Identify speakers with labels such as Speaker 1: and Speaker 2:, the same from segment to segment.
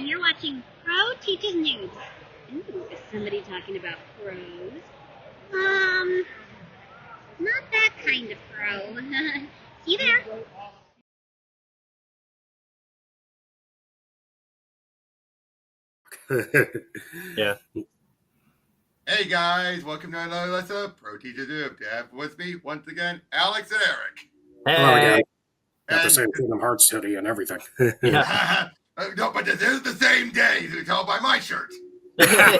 Speaker 1: and you're watching Pro Teaches News. Ooh, is somebody talking about pros? Not that kind of pro. See you there.
Speaker 2: Yeah.
Speaker 3: Hey guys, welcome to another lesson of Pro Teacher Do. With me once again, Alex and Eric.
Speaker 4: Hello again. Got
Speaker 3: And
Speaker 4: the same Kingdom Hearts hoodie and everything.
Speaker 2: Yeah.
Speaker 3: No, but this is the same day. You can tell by my shirt.
Speaker 2: Yeah.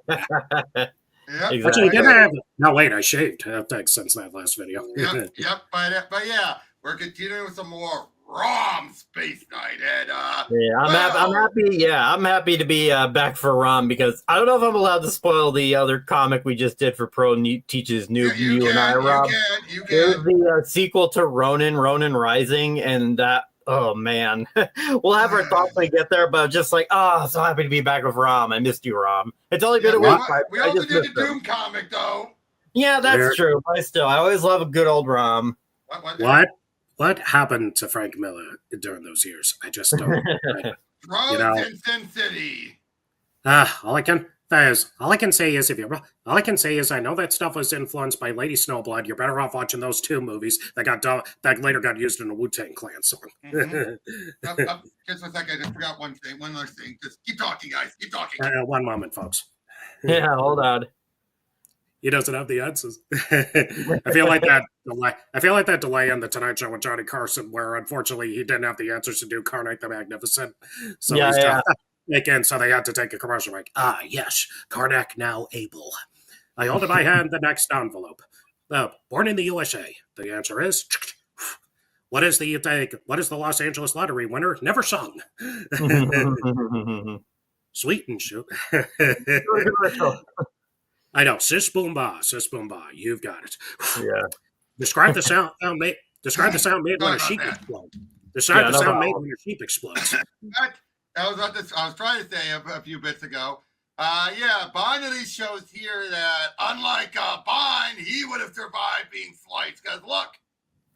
Speaker 3: Yep.
Speaker 2: Exactly.
Speaker 4: Actually, didn't have it. No, wait, I shaved since that last video.
Speaker 3: Yep. But yeah, we're continuing with some more ROM Space Night. And
Speaker 2: I'm happy to be back for ROM because I don't know if I'm allowed to spoil the other comic we just did for Pro Teaches Noob.
Speaker 3: You
Speaker 2: and I, Rob.
Speaker 3: You can.
Speaker 2: It was the sequel to Ronin Rising, and that. Oh man, we'll have our thoughts when we get there. But just like, so happy to be back with Rom. I missed you, Rom. It's only been a week.
Speaker 3: We also did the Doom comic, though.
Speaker 2: Yeah, that's true. But I always love a good old Rom.
Speaker 4: What happened to Frank Miller during those years? I just don't.
Speaker 3: In Sin City.
Speaker 4: All I can say is I know that stuff was influenced by Lady Snowblood. You're better off watching those two movies that later got used in a Wu-Tang Clan song.
Speaker 3: Just a second, I just forgot one last thing. Just keep talking, guys. Keep talking.
Speaker 4: One moment, folks.
Speaker 2: Yeah, hold on.
Speaker 4: He doesn't have the answers. I feel like that delay on the Tonight Show with Johnny Carson, where unfortunately he didn't have the answers to do Karnak the Magnificent. So so they had to take a commercial break. Yes, Karnak now able. I hold in my hand the next envelope. Born in the USA. The answer is, what is the Los Angeles lottery winner never sung? Sweet and shoot. I know. Sis boom ba, you've got it.
Speaker 2: Yeah.
Speaker 4: Describe the sound made when a sheep explodes. Describe the sound made when a sheep explodes.
Speaker 3: I was trying to say a few bits ago. Bond at least shows here that unlike Bond, he would have survived being sliced. Because look.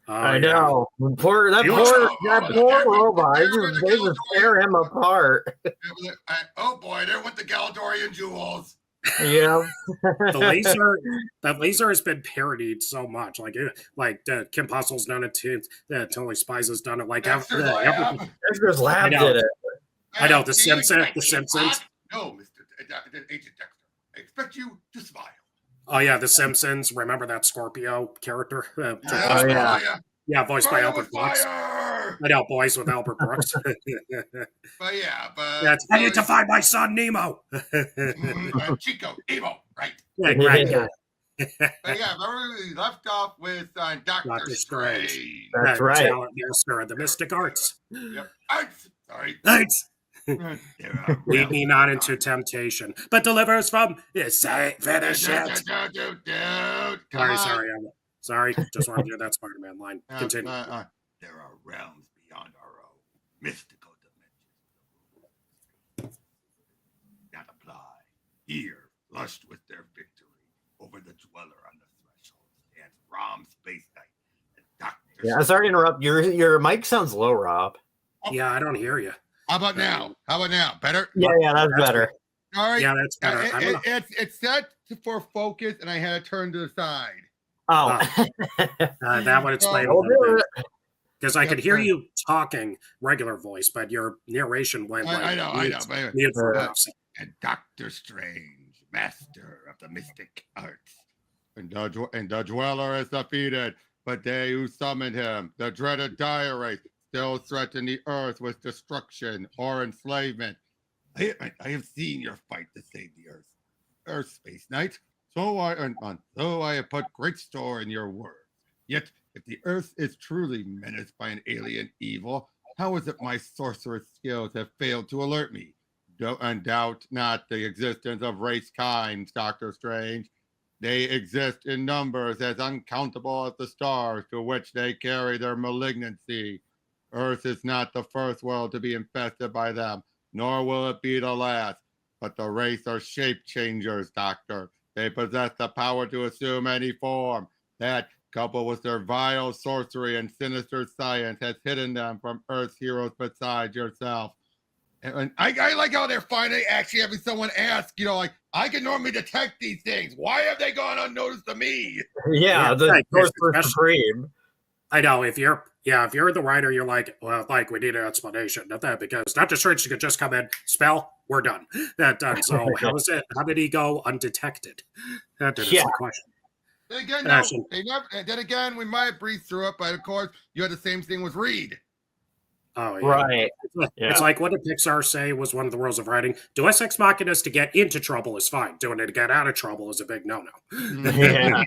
Speaker 2: I know. That poor robot. They just tear him apart.
Speaker 3: Oh boy, there went the Galadorian jewels.
Speaker 2: Yeah.
Speaker 4: That laser has been parodied so much. Like Kim Possible's done it too. Totally Spies has done it. Like
Speaker 2: Dexter's Lab did it.
Speaker 4: I know the Simpsons.
Speaker 3: No, Agent Dexter. I expect you to smile.
Speaker 4: Oh yeah, the Simpsons. Remember that Scorpio character?
Speaker 3: Yeah,
Speaker 4: voiced by Albert Brooks. I know, boys with Albert Brooks. I need to find my son Nemo.
Speaker 3: Chico, Nemo, right?
Speaker 4: Right.
Speaker 3: Remember we left off with Doctor Strange.
Speaker 2: That's right.
Speaker 4: Master of the Mystic Arts.
Speaker 3: Yep.
Speaker 4: Arts. Lead me not into temptation, but deliver us from finish it. Sorry. Just wanted to hear that Spider-Man line. Continue.
Speaker 3: There are realms beyond our own, mystical dimensions. That apply. Here, flushed with their victory over the dweller on the threshold, stands ROM Spaceknight and Dr.
Speaker 2: Yeah, sorry to interrupt. Your mic sounds low, Rob.
Speaker 4: Yeah, I don't hear you.
Speaker 3: How about now? Better?
Speaker 2: Yeah, that's better.
Speaker 3: All right.
Speaker 4: Yeah, that's better.
Speaker 3: It's set for focus, and I had to turn to the side.
Speaker 2: Oh.
Speaker 4: That would explain because I could hear you talking regular voice, but your narration went
Speaker 3: I know. And Dr. Strange, master of the mystic arts. And the dweller is defeated, but they who summoned him, the dreaded dire race, still threaten the earth with destruction or enslavement. I have seen your fight to save the Earth Space Knight. So I have put great store in your words. Yet, if the Earth is truly menaced by an alien evil, how is it my sorceress skills have failed to alert me? Doubt not the existence of race kinds, Doctor Strange. They exist in numbers as uncountable as the stars to which they carry their malignancy. Earth is not the first world to be infested by them, nor will it be the last. But the race are shape changers, Doctor. They possess the power to assume any form. That, coupled with their vile sorcery and sinister science, has hidden them from Earth's heroes besides yourself. And I like how they're finally actually having someone ask, like, I can normally detect these things. Why have they gone unnoticed to me?
Speaker 2: Yeah, the Sorcerer Supreme.
Speaker 4: I know, if you're the writer, you're like, well, like, we need an explanation of that, because Dr. Strange could just come in, spell, we're done. That done. So how did he go undetected? That is the question.
Speaker 3: Then again, then again, we might breeze through it, but of course, you had the same thing with Reed.
Speaker 4: Oh, yeah.
Speaker 2: Right.
Speaker 4: It's like, what did Pixar say was one of the rules of writing? Deus Ex Machinas to get into trouble is fine. Doing it to get out of trouble is a big no-no.
Speaker 2: Yeah.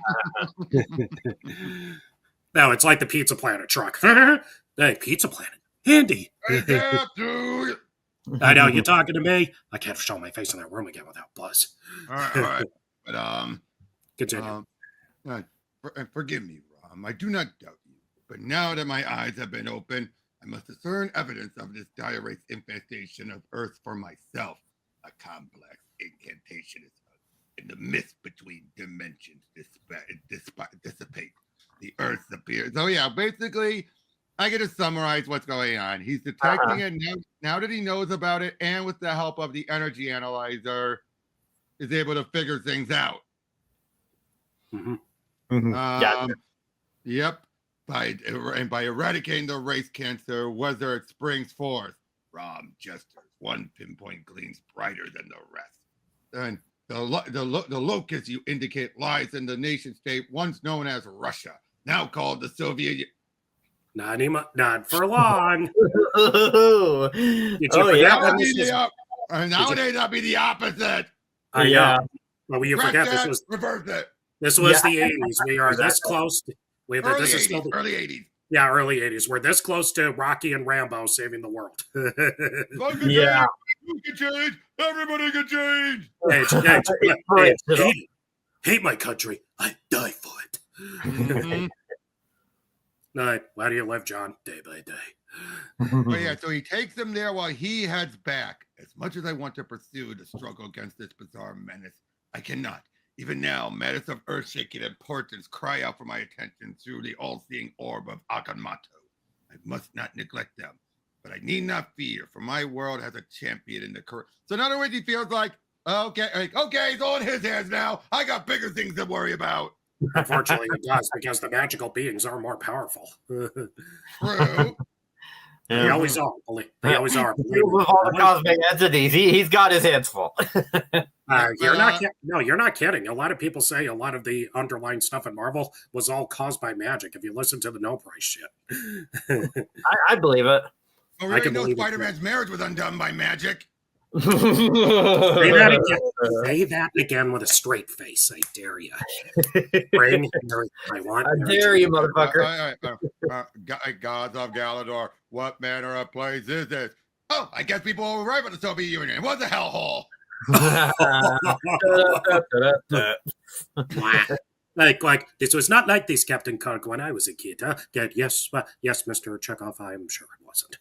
Speaker 4: No, it's like the Pizza Planet truck. Hey, Pizza Planet. Andy.
Speaker 3: Dude.
Speaker 4: I know, you're talking to me. I can't show my face in that room again without buzz.
Speaker 3: All right. But,
Speaker 4: continue.
Speaker 3: Forgive me, Rom. I do not doubt you. But now that my eyes have been opened, I must discern evidence of this dire race infestation of Earth for myself. A complex incantation is in the mist between dimensions dissipate. The Earth appears. So yeah, basically, I get to summarize what's going on. He's detecting it now that he knows about it, and with the help of the energy analyzer, is able to figure things out. Yep. By eradicating the race cancer, whether it springs forth, Rom gestures. One pinpoint gleams brighter than the rest. And the locus you indicate lies in the nation state once known as Russia, now called the Soviet.
Speaker 4: Not for long.
Speaker 3: Nowadays, that'd be the opposite.
Speaker 4: Yeah. Well, you forget
Speaker 3: reverse it.
Speaker 4: This was the 80s. We are this close.
Speaker 3: Early 80s.
Speaker 4: Yeah, early 80s. We're this close to Rocky and Rambo saving the world.
Speaker 3: Yeah. You can change. Everybody can change.
Speaker 4: Hate my country. I die for it. Why do you live, John? Day by day.
Speaker 3: But yeah, so he takes them there while he heads back. As much as I want to pursue the struggle against this bizarre menace, I cannot. Even now, matters of earth-shaking importance cry out for my attention through the all-seeing orb of Akanmato. I must not neglect them, but I need not fear, for my world has a champion in the current. So in other words, he feels like, okay, it's all in his hands now. I got bigger things to worry about.
Speaker 4: Unfortunately, it does, because the magical beings are more powerful.
Speaker 3: True.
Speaker 4: They always are. They always are.
Speaker 2: With all the cosmic entities, he's got his hands full.
Speaker 4: You're not kidding. A lot of people say a lot of the underlying stuff in Marvel was all caused by magic. If you listen to the No Price shit,
Speaker 2: I believe it.
Speaker 3: Oh, really? No, Spider-Man's marriage was undone by magic.
Speaker 4: Say that again with a straight face. I dare you.
Speaker 2: I dare you, motherfucker.
Speaker 3: Gods of Galador, what manner of place is this? Oh, I guess people were right about the Soviet Union. It was a hellhole.
Speaker 4: Like this was not like this, Captain Kirk, when I was a kid. Yes, Mr. Chekhov, I'm sure it wasn't.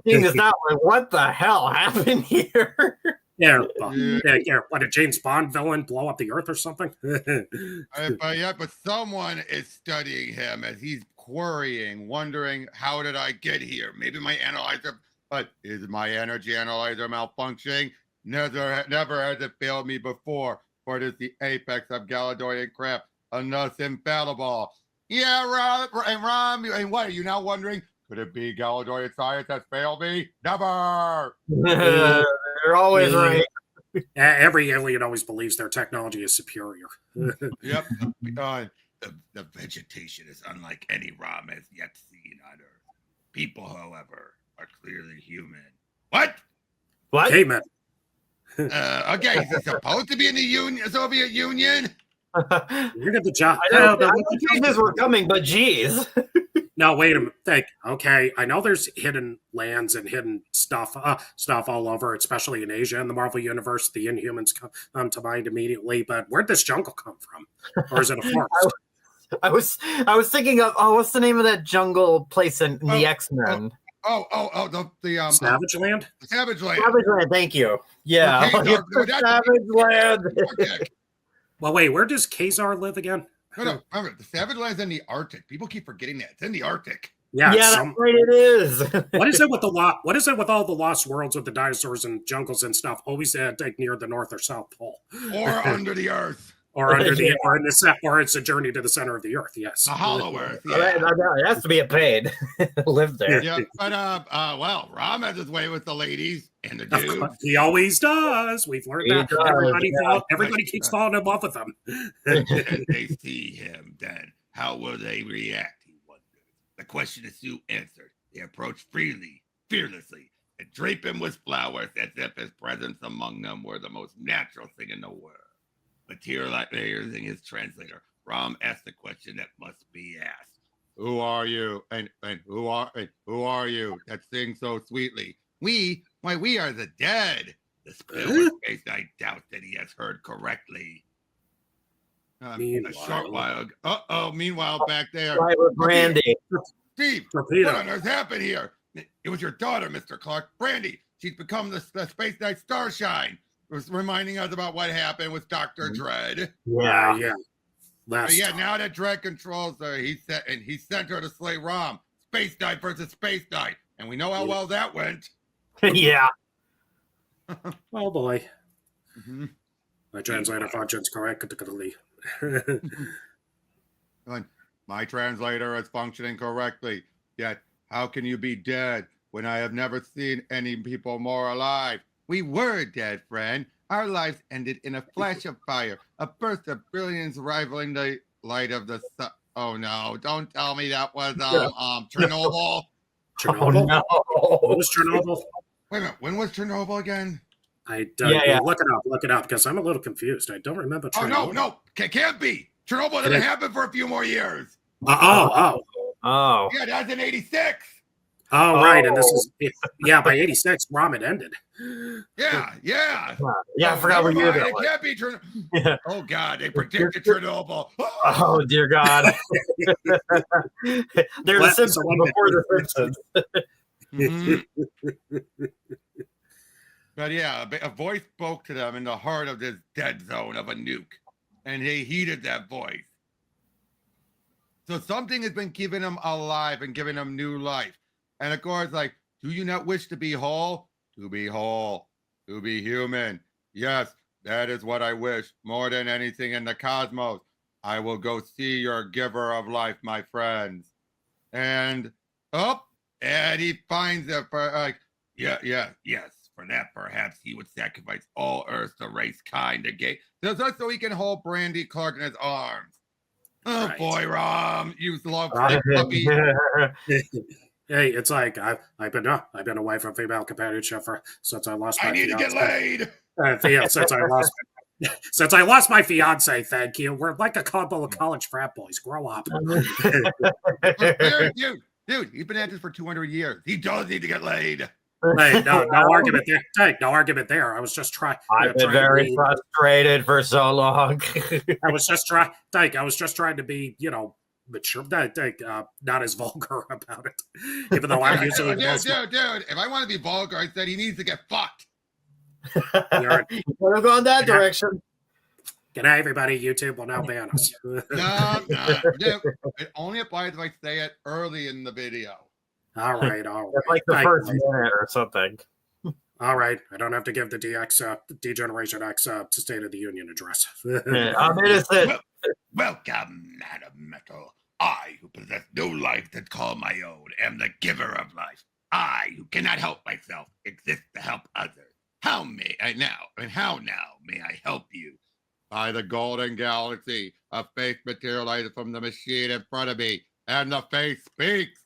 Speaker 2: Thing is not like, what the hell happened here?
Speaker 4: What, a James Bond villain blow up the Earth or something?
Speaker 3: But someone is studying him as he's querying, wondering, how did I get here? Maybe my analyzer, but is my energy analyzer malfunctioning? Never has it failed me before, for it is the apex of Galadorian craft, and thus infallible. Yeah, Rom, and what, are you now wondering? Could it be Galadorian science has failed me? Never!
Speaker 2: They're always right.
Speaker 4: Every alien always believes their technology is superior.
Speaker 3: Yep. The vegetation is unlike any Rom has yet seen on Earth. People, however, are clearly human. What?
Speaker 4: Cavemen.
Speaker 3: Okay, is it supposed to be in the Soviet Union?
Speaker 4: Look at the job.
Speaker 2: I know changes were coming, but geez.
Speaker 4: No, wait a minute. Okay, I know there's hidden lands and hidden stuff all over, especially in Asia in the Marvel Universe. The Inhumans come to mind immediately, but where'd this jungle come from? Or is it a forest?
Speaker 2: I was thinking of, what's the name of that jungle place in the X-Men?
Speaker 3: The
Speaker 4: Savage Land?
Speaker 3: Savage Land.
Speaker 2: Savage Land, thank you. Yeah. Savage Land.
Speaker 4: Well, wait, where does Kazar live again?
Speaker 3: No, remember, the Savage Land's in the Arctic. People keep forgetting that. It's in the Arctic.
Speaker 4: Yeah,
Speaker 2: that's right. It is.
Speaker 4: What is it with What is it with all the lost worlds with the dinosaurs and jungles and stuff? Always like near the North or South Pole,
Speaker 3: or under the earth,
Speaker 4: or or in the set, or it's a journey to the center of the Earth. Yes,
Speaker 3: the hollow Earth.
Speaker 2: Yeah, it has to be a pain. Live there.
Speaker 3: Yeah, but well, Rom has his way with the ladies and the dudes.
Speaker 4: He always does. We've learned that. Everybody keeps falling in love with him.
Speaker 3: And they see him, then how will they react? He wonders. The question is soon answered. They approach freely, fearlessly, and drape him with flowers as if his presence among them were the most natural thing in the world. Materializing his translator, Rom asks the question that must be asked. Who are you? And who are you that sing so sweetly? We are the dead. The Spirit Spaceknight doubts that he has heard correctly. A short while. Meanwhile, back there,
Speaker 2: Brandy.
Speaker 3: Steve, what on earth happened here? It was your daughter, Mr. Clark, Brandy. She's become the Spaceknight Starshine. It was reminding us about what happened with Dr. Dread.
Speaker 4: Yeah.
Speaker 3: Now that Dread controls her, he sent her to slay Rom. Spaceknight versus Spaceknight. And we know how well that went.
Speaker 2: Yeah.
Speaker 4: Oh, boy. Mm-hmm. My translator functions correctly.
Speaker 3: My translator is functioning correctly. Yet, how can you be dead when I have never seen any people more alive? We were dead, friend. Our lives ended in a flash of fire, a burst of brilliance rivaling the light of the sun. Oh no! Don't tell me that was Chernobyl.
Speaker 4: Chernobyl? Oh, no. What was Chernobyl?
Speaker 3: Wait a minute. When was Chernobyl again?
Speaker 4: I don't look it up because I'm a little confused. I don't remember Chernobyl.
Speaker 3: Oh no! Can't be. Chernobyl didn't happen for a few more years.
Speaker 2: Oh.
Speaker 3: Yeah, that's in '86.
Speaker 4: Oh, right. And this is, by 86, Rom had ended.
Speaker 3: Yeah.
Speaker 2: I forgot what year that
Speaker 3: was. It can't be Chernobyl. Oh, God. They predicted Chernobyl.
Speaker 2: Oh, dear God. They're the Simpsons before the Simpsons.
Speaker 3: Mm-hmm. But yeah, a voice spoke to them in the heart of this dead zone of a nuke. And they heeded that voice. So something has been keeping them alive and giving them new life. And of course, do you not wish to be whole? To be whole, to be human. Yes, that is what I wish more than anything in the cosmos. I will go see your giver of life, my friends. And he finds it for yes. For that, perhaps he would sacrifice all Earth to race kind again, so he can hold Brandy Clark in his arms. Oh right. Boy, Rom, you love puppy.
Speaker 4: Hey, it's like I've been away from female companionship since I lost my
Speaker 3: fiance. I need to get
Speaker 4: laid. Since I lost my fiance, thank you. We're like a couple of college frat boys. Grow up.
Speaker 3: Dude, he's been at this for 200 years. He does need to get laid.
Speaker 4: Hey, no argument there. Hey, no argument there. I was just trying.
Speaker 2: I've been very frustrated for so long.
Speaker 4: I was just trying to be, mature, not as vulgar about it. Even though I'm usually
Speaker 3: dude. If I want to be vulgar, I said he needs to get fucked.
Speaker 2: You could have gone that direction.
Speaker 4: Good night, everybody. YouTube will now ban us.
Speaker 3: No. It only applies if I say it early in the video.
Speaker 4: All right.
Speaker 2: That's like the first minute or something.
Speaker 4: All right. I don't have to give the Degeneration X State of the Union address.
Speaker 2: I'm innocent.
Speaker 3: Welcome, Madam Metal. I, who possess no life to call my own, am the giver of life. I, who cannot help myself, exist to help others. How now may I help you? By the golden galaxy, a face materializes from the machine in front of me, and the face speaks.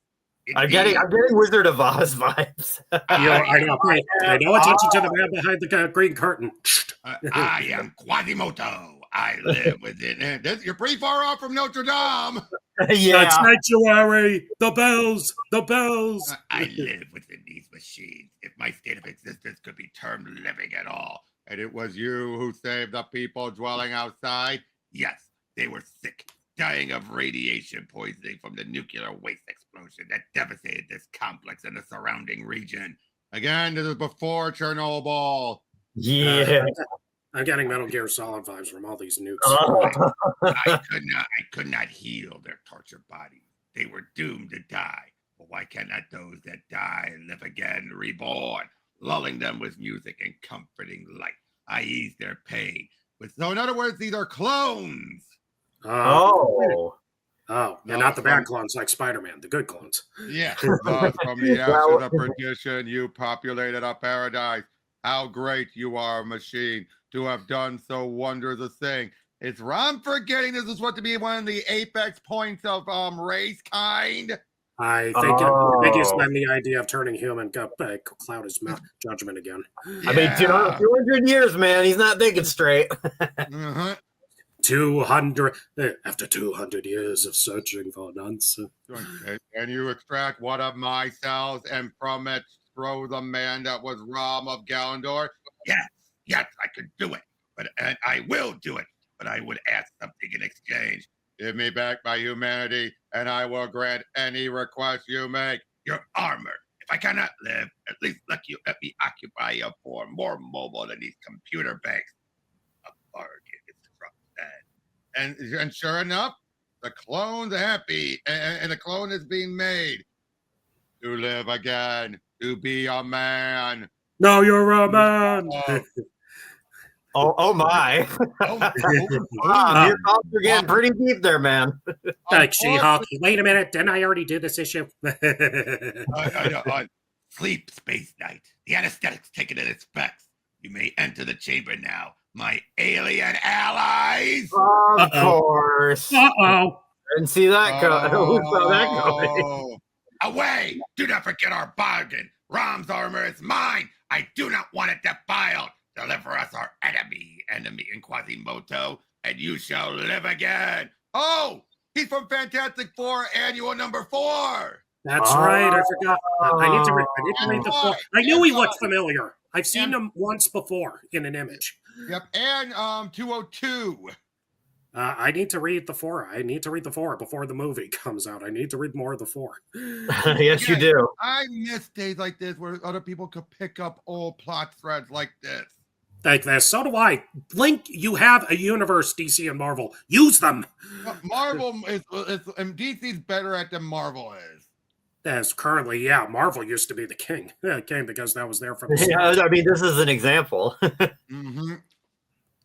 Speaker 2: I'm getting Wizard of Oz vibes.
Speaker 4: I know. Pay no attention to the man behind the green curtain.
Speaker 3: I am Quasimodo. I live within. You're pretty far off from Notre Dame.
Speaker 2: Yeah,
Speaker 4: it's sanctuary. The bells.
Speaker 3: I live within these machines. If my state of existence could be termed living at all, and it was you who saved the people dwelling outside. Yes, they were sick, dying of radiation poisoning from the nuclear waste explosion that devastated this complex and the surrounding region. Again, this is before Chernobyl.
Speaker 2: Yeah.
Speaker 4: I'm getting Metal Gear Solid vibes from all these nukes.
Speaker 3: I could not heal their tortured bodies. They were doomed to die. But why cannot those that die live again, reborn, lulling them with music and comforting light? I ease their pain. So in other words, these are clones.
Speaker 2: Oh.
Speaker 4: Oh, and not the bad clones like Spider-Man, the good clones.
Speaker 3: Yeah. Thus, from the ashes of perdition, you populated a paradise. How great you are, machine, to have done so wondrous a thing. Is Ron forgetting this is what to be one of the apex points of race kind?
Speaker 4: I think he's been the idea of turning human cloud his judgment again.
Speaker 2: I mean, 200 years, man. He's not thinking straight.
Speaker 4: 200 after 200 years of searching for an answer.
Speaker 3: And you extract one of my cells and from it throw the man that was Rom of Galandor? Yes, I could do it. And I will do it. But I would ask something in exchange. Give me back my humanity, and I will grant any request you make. Your armor. If I cannot live, at least let me occupy a form more mobile than these computer banks. A bargain is struck then. And sure enough, the clone's happy, and the clone is being made to live again, to be a man.
Speaker 4: No, you're a man.
Speaker 2: Oh my. Wow, your thoughts are getting pretty deep there, man.
Speaker 4: Like She-Hulk. Wait a minute, didn't I already do this issue?
Speaker 3: Sleep, Spaceknight. The anesthetic's taken in its effects. You may enter the chamber now, my alien allies.
Speaker 2: Of course. Didn't see that who saw that coming?
Speaker 3: Away! Do not forget our bargain. Rom's armor is mine. I do not want it defiled. Deliver us our enemy in Quasimodo, and you shall live again. Oh, he's from Fantastic Four Annual number 4.
Speaker 4: That's right. I forgot. I need to read the 4. I knew he looked familiar. I've seen him once before in an image.
Speaker 3: Yep, and 202.
Speaker 4: I need to read the 4. I need to read the 4 before the movie comes out. I need to read more of the 4.
Speaker 2: Yes, you do.
Speaker 3: I miss days like this where other people could pick up old plot threads like this.
Speaker 4: Like this. So do I. Blink, you have a universe, DC and Marvel. Use them.
Speaker 3: Marvel is and DC's better at than Marvel is.
Speaker 4: As currently, yeah, Marvel used to be the king. King because that was there from the start.
Speaker 2: Yeah, I mean, this is an example.
Speaker 4: And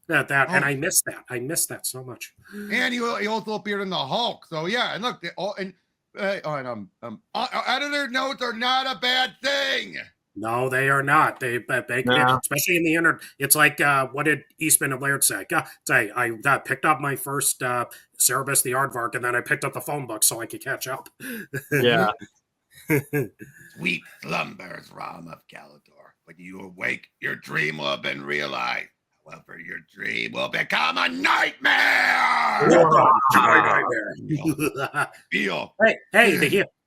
Speaker 4: I miss that. I miss that so much.
Speaker 3: And he also appeared in the Hulk. So yeah, and look, editor notes are not a bad thing.
Speaker 4: No, they are not. They especially in the internet. It's like what did Eastman and Laird say? I picked up my first Cerebus the Aardvark, and then I picked up the phone book so I could catch up.
Speaker 2: Yeah.
Speaker 3: Sweet slumbers, Rom of Galador. When you awake, your dream will have been realized. However, your dream will become a nightmare.
Speaker 4: Welcome to my nightmare.
Speaker 3: Feel.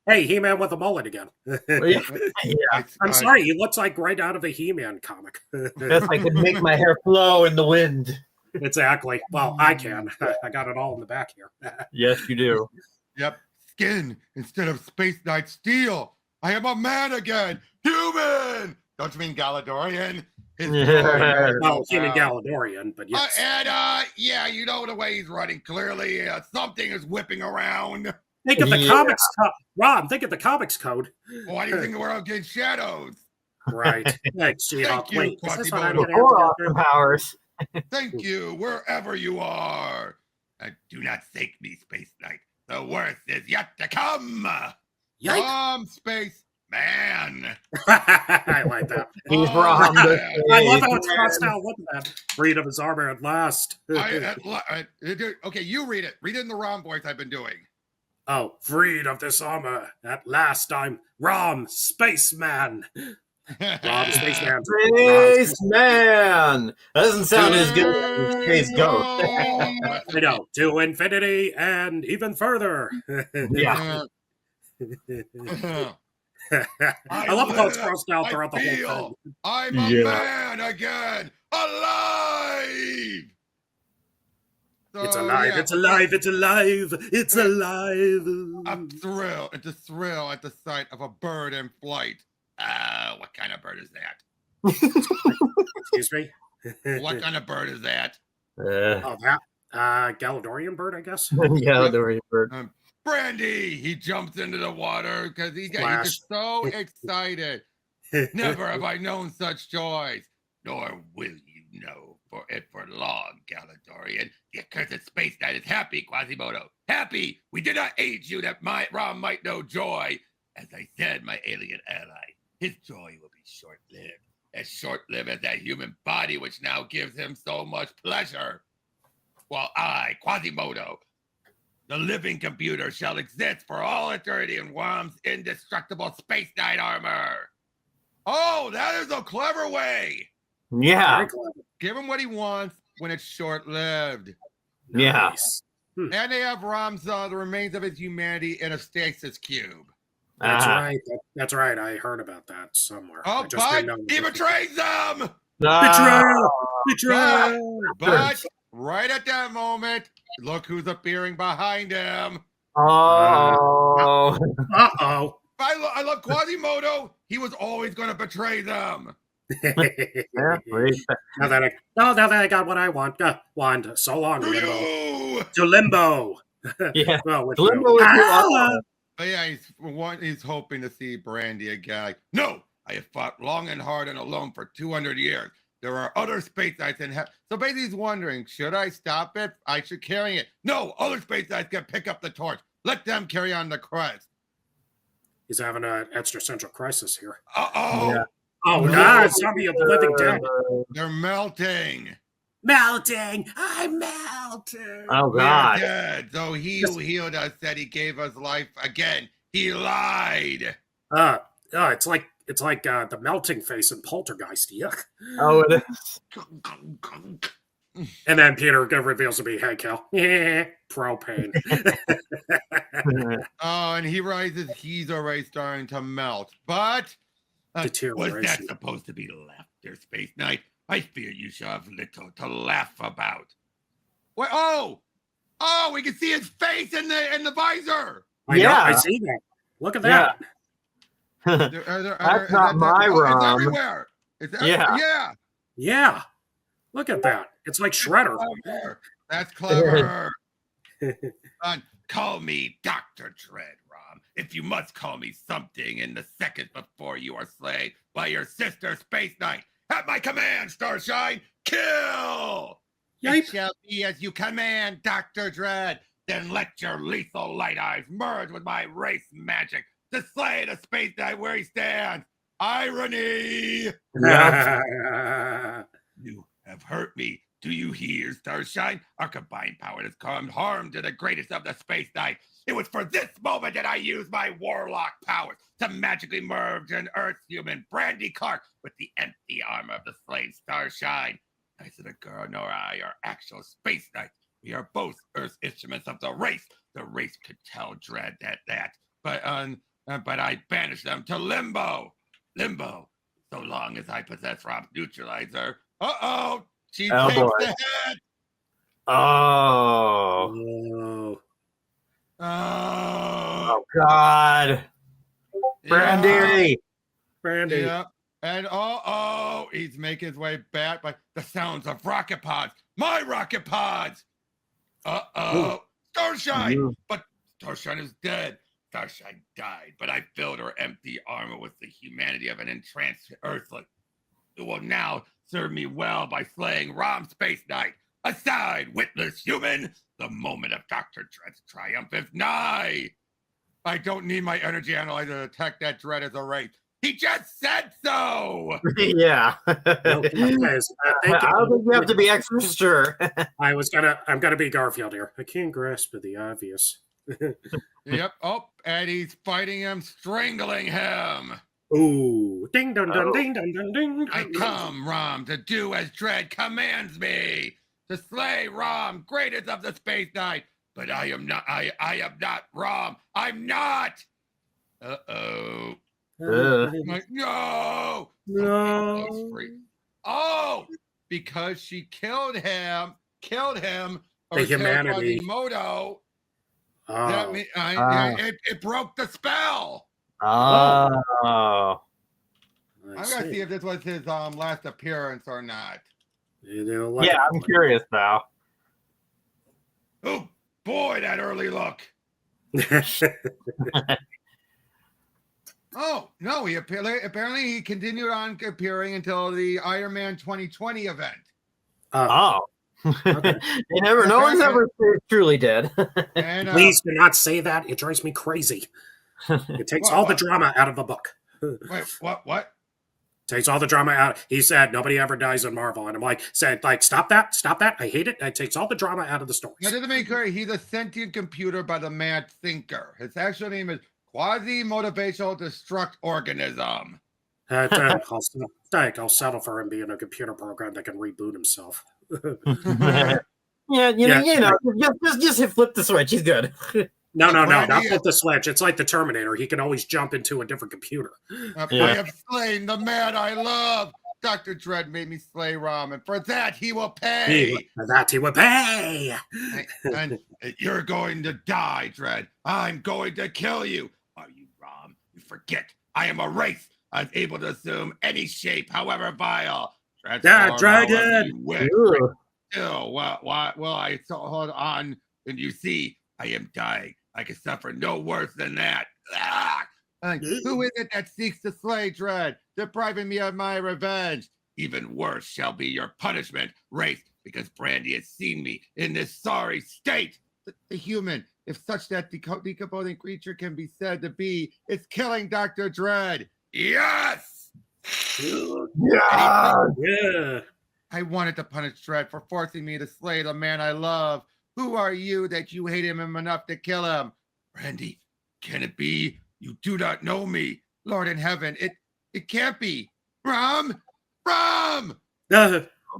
Speaker 4: Hey, He-Man with a mullet again.
Speaker 2: Yeah.
Speaker 4: I'm sorry, he looks like right out of a He-Man comic.
Speaker 2: Yes, I could make my hair flow in the wind.
Speaker 4: Exactly. Well, I can. I got it all in the back here.
Speaker 2: Yes, you do.
Speaker 3: Yep. Skin instead of Spaceknight steel. I am a man again. Human. Don't you mean Galadorian?
Speaker 4: Well, human Galadorian, but yes.
Speaker 3: Yeah, you know the way he's running. Clearly, something is whipping around.
Speaker 4: Think of the comics code. Rob, think of the comics code.
Speaker 3: Why do you think we're against shadows?
Speaker 4: Right. Thanks,
Speaker 3: Thank you,
Speaker 4: wait, is this what I'm
Speaker 2: Before
Speaker 4: gonna have
Speaker 2: powers.
Speaker 3: Thank you, wherever you are. And do not thank me, Spaceknight. The worst is yet to come. Space Man.
Speaker 4: I like that.
Speaker 2: He's wrong.
Speaker 4: I love how it's crossed out. Look at that. Freed of his armor at last.
Speaker 3: Okay, you read it. Read it in the Rom voice I've been doing.
Speaker 4: Oh, freed of this armor. At last I'm Rom Spaceman. Rom Spaceman.
Speaker 2: Spaceman! That doesn't sound as good as Space Ghost.
Speaker 4: I know. To infinity and even further.
Speaker 2: Yeah.
Speaker 4: I love how it's crossed out throughout the whole thing.
Speaker 3: I'm a man again, alive. So,
Speaker 4: it's alive! It's alive! It's alive! It's alive!
Speaker 3: I'm thrilled. It's a thrill at the sight of a bird in flight. What kind of bird is that?
Speaker 4: Excuse me.
Speaker 3: What kind of bird is that?
Speaker 4: Oh, that Galadorian bird, I guess.
Speaker 2: Galadorian bird.
Speaker 3: Brandy! He jumps into the water because he's just so excited. Never have I known such joys, nor will you know for it for long, Galadorian. The accursed Space Knight is happy, Quasimodo. Happy! We did not aid you that Rom might know joy. As I said, my alien ally, his joy will be short-lived. As short-lived as that human body which now gives him so much pleasure. While I, Quasimodo, the living computer, shall exist for all eternity in Wom's indestructible Space Knight armor. Oh, that is a clever way.
Speaker 2: Yeah.
Speaker 3: Give him what he wants when it's short-lived.
Speaker 2: Yeah.
Speaker 4: Nice.
Speaker 3: And they have Rom's the remains of his humanity in a stasis cube.
Speaker 4: That's right. That's right. I heard about that somewhere.
Speaker 3: Oh, but he betrays them.
Speaker 4: Betrayal! Betrayal!
Speaker 3: But right at that moment, look who's appearing behind him.
Speaker 2: Oh.
Speaker 4: Uh-oh.
Speaker 3: I love Quasimodo. He was always going to betray them.
Speaker 4: Now that I got what I want. So long, Limbo. To Limbo.
Speaker 2: Yeah.
Speaker 4: Well,
Speaker 2: Limbo is
Speaker 3: But yeah, he's hoping to see Brandy again. Like, no, I have fought long and hard and alone for 200 years. There are other Space Knights in heaven. So basically he's wondering, should I stop it? I should carry it. No, other Space Knights can pick up the torch. Let them carry on the quest.
Speaker 4: He's having an existential crisis here.
Speaker 3: Uh-oh.
Speaker 2: Yeah.
Speaker 4: Oh, no, zombie of the living dead.
Speaker 3: They're melting.
Speaker 4: Melting. I'm melting.
Speaker 2: Oh, God.
Speaker 3: We're dead. So he who healed us said he gave us life again. He lied.
Speaker 4: It's like the melting face in Poltergeist. Yuck.
Speaker 2: Oh, it is.
Speaker 4: And then Peter reveals to be, hey, Cal. Yeah, propane.
Speaker 3: Oh, and he realizes he's already starting to melt. But was that supposed to be laughter, Space Knight? I fear you shall have little to laugh about. What? Oh, we can see his face in the visor.
Speaker 4: I see that. Look at that.
Speaker 2: That's not my Rom.
Speaker 3: It's everywhere.
Speaker 4: Yeah. Look at that. It's like Shredder.
Speaker 3: That's clever. Call me Dr. Dread, Rom. If you must call me something in the seconds before you are slain by your sister, Space Knight. At my command, Starshine, kill! It shall be as you command, Dr. Dread. Then let your lethal light eyes merge with my race magic to slay the Space Knight where he stands. Irony! You have hurt me. Do you hear, Starshine? Our combined power has come harm to the greatest of the Space Knight. It was for this moment that I used my warlock powers to magically merge an Earth's human Brandy Clark with the empty armor of the slain Starshine. Neither the girl nor I are actual Space Knights. We are both Earth's instruments of the race. The race could tell Dread that. But I banished them to Limbo. Limbo. So long as I possess Rob's neutralizer. Uh-oh! She takes the head!
Speaker 2: Oh, God. Brandy!
Speaker 4: Brandy.
Speaker 3: Yeah. And he's making his way back by the sounds of rocket pods. My rocket pods! Starshine! But Starshine is dead. Starshine died, but I filled her empty armor with the humanity of an entranced Earthling. It will now serve me well by slaying Rom Space Knight. Aside, witless human! The moment of Dr. Dread's triumph is nigh! I don't need my energy analyzer to detect that Dread as a wraith. He just said so!
Speaker 2: Yeah. I don't think you have to be extra sure.
Speaker 4: I'm gonna be Garfield here. I can't grasp the obvious.
Speaker 3: Yep. Oh, and he's fighting him, strangling him.
Speaker 4: Ooh. Ding dong dong ding dong dong ding.
Speaker 3: I come, Rom, to do as Dread commands me. To slay Rom, greatest of the Space Knight. But I am not Rom. I'm not. Uh-oh. No. Oh, because she killed him.
Speaker 4: The humanity.
Speaker 3: Moto.
Speaker 4: Oh.
Speaker 3: It broke the spell.
Speaker 2: Oh.
Speaker 3: I'm gonna see if this was his last appearance or not.
Speaker 2: Yeah, I'm curious now.
Speaker 3: Oh boy, that early look. Oh no! Apparently he continued on appearing until the Iron Man 2020 event.
Speaker 2: Oh.
Speaker 4: Okay.
Speaker 2: No one's ever truly dead.
Speaker 3: And
Speaker 4: Please do not say that. It drives me crazy. It takes all the drama out of the book.
Speaker 3: wait, what?
Speaker 4: Takes all the drama out. He said nobody ever dies in Marvel, and I'm like, stop that. I hate it. It takes all the drama out of the stories.
Speaker 3: Now, to make clear, he's a sentient computer by the mad thinker. His actual name is Quasi-Motivational Destruct Organism.
Speaker 4: I'll settle for him being a computer program that can reboot himself.
Speaker 2: Just flip the switch. He's good.
Speaker 4: No, not flip the switch. It's like the Terminator. He can always jump into a different computer.
Speaker 3: I have slain the man I love. Dr. Dredd made me slay Rom, and for that he will pay. And you're going to die, Dredd. I'm going to kill you. Are you, Rom? You forget. I am a race. I'm able to assume any shape, however vile.
Speaker 4: Dragon!
Speaker 3: Still, I hold on, and you see, I am dying. I can suffer no worse than that. Who is it that seeks to slay Dredd, depriving me of my revenge? Even worse shall be your punishment, race, because Brandy has seen me in this sorry state. The human, if such that decomposing creature can be said to be, is killing Dr. Dredd. Yes!
Speaker 4: Yeah.
Speaker 3: I wanted to punish Dredd for forcing me to slay the man I love. Who are you that you hate him enough to kill him? Brandy, can it be? You do not know me. Lord in heaven, it can't be. Rom! Oh,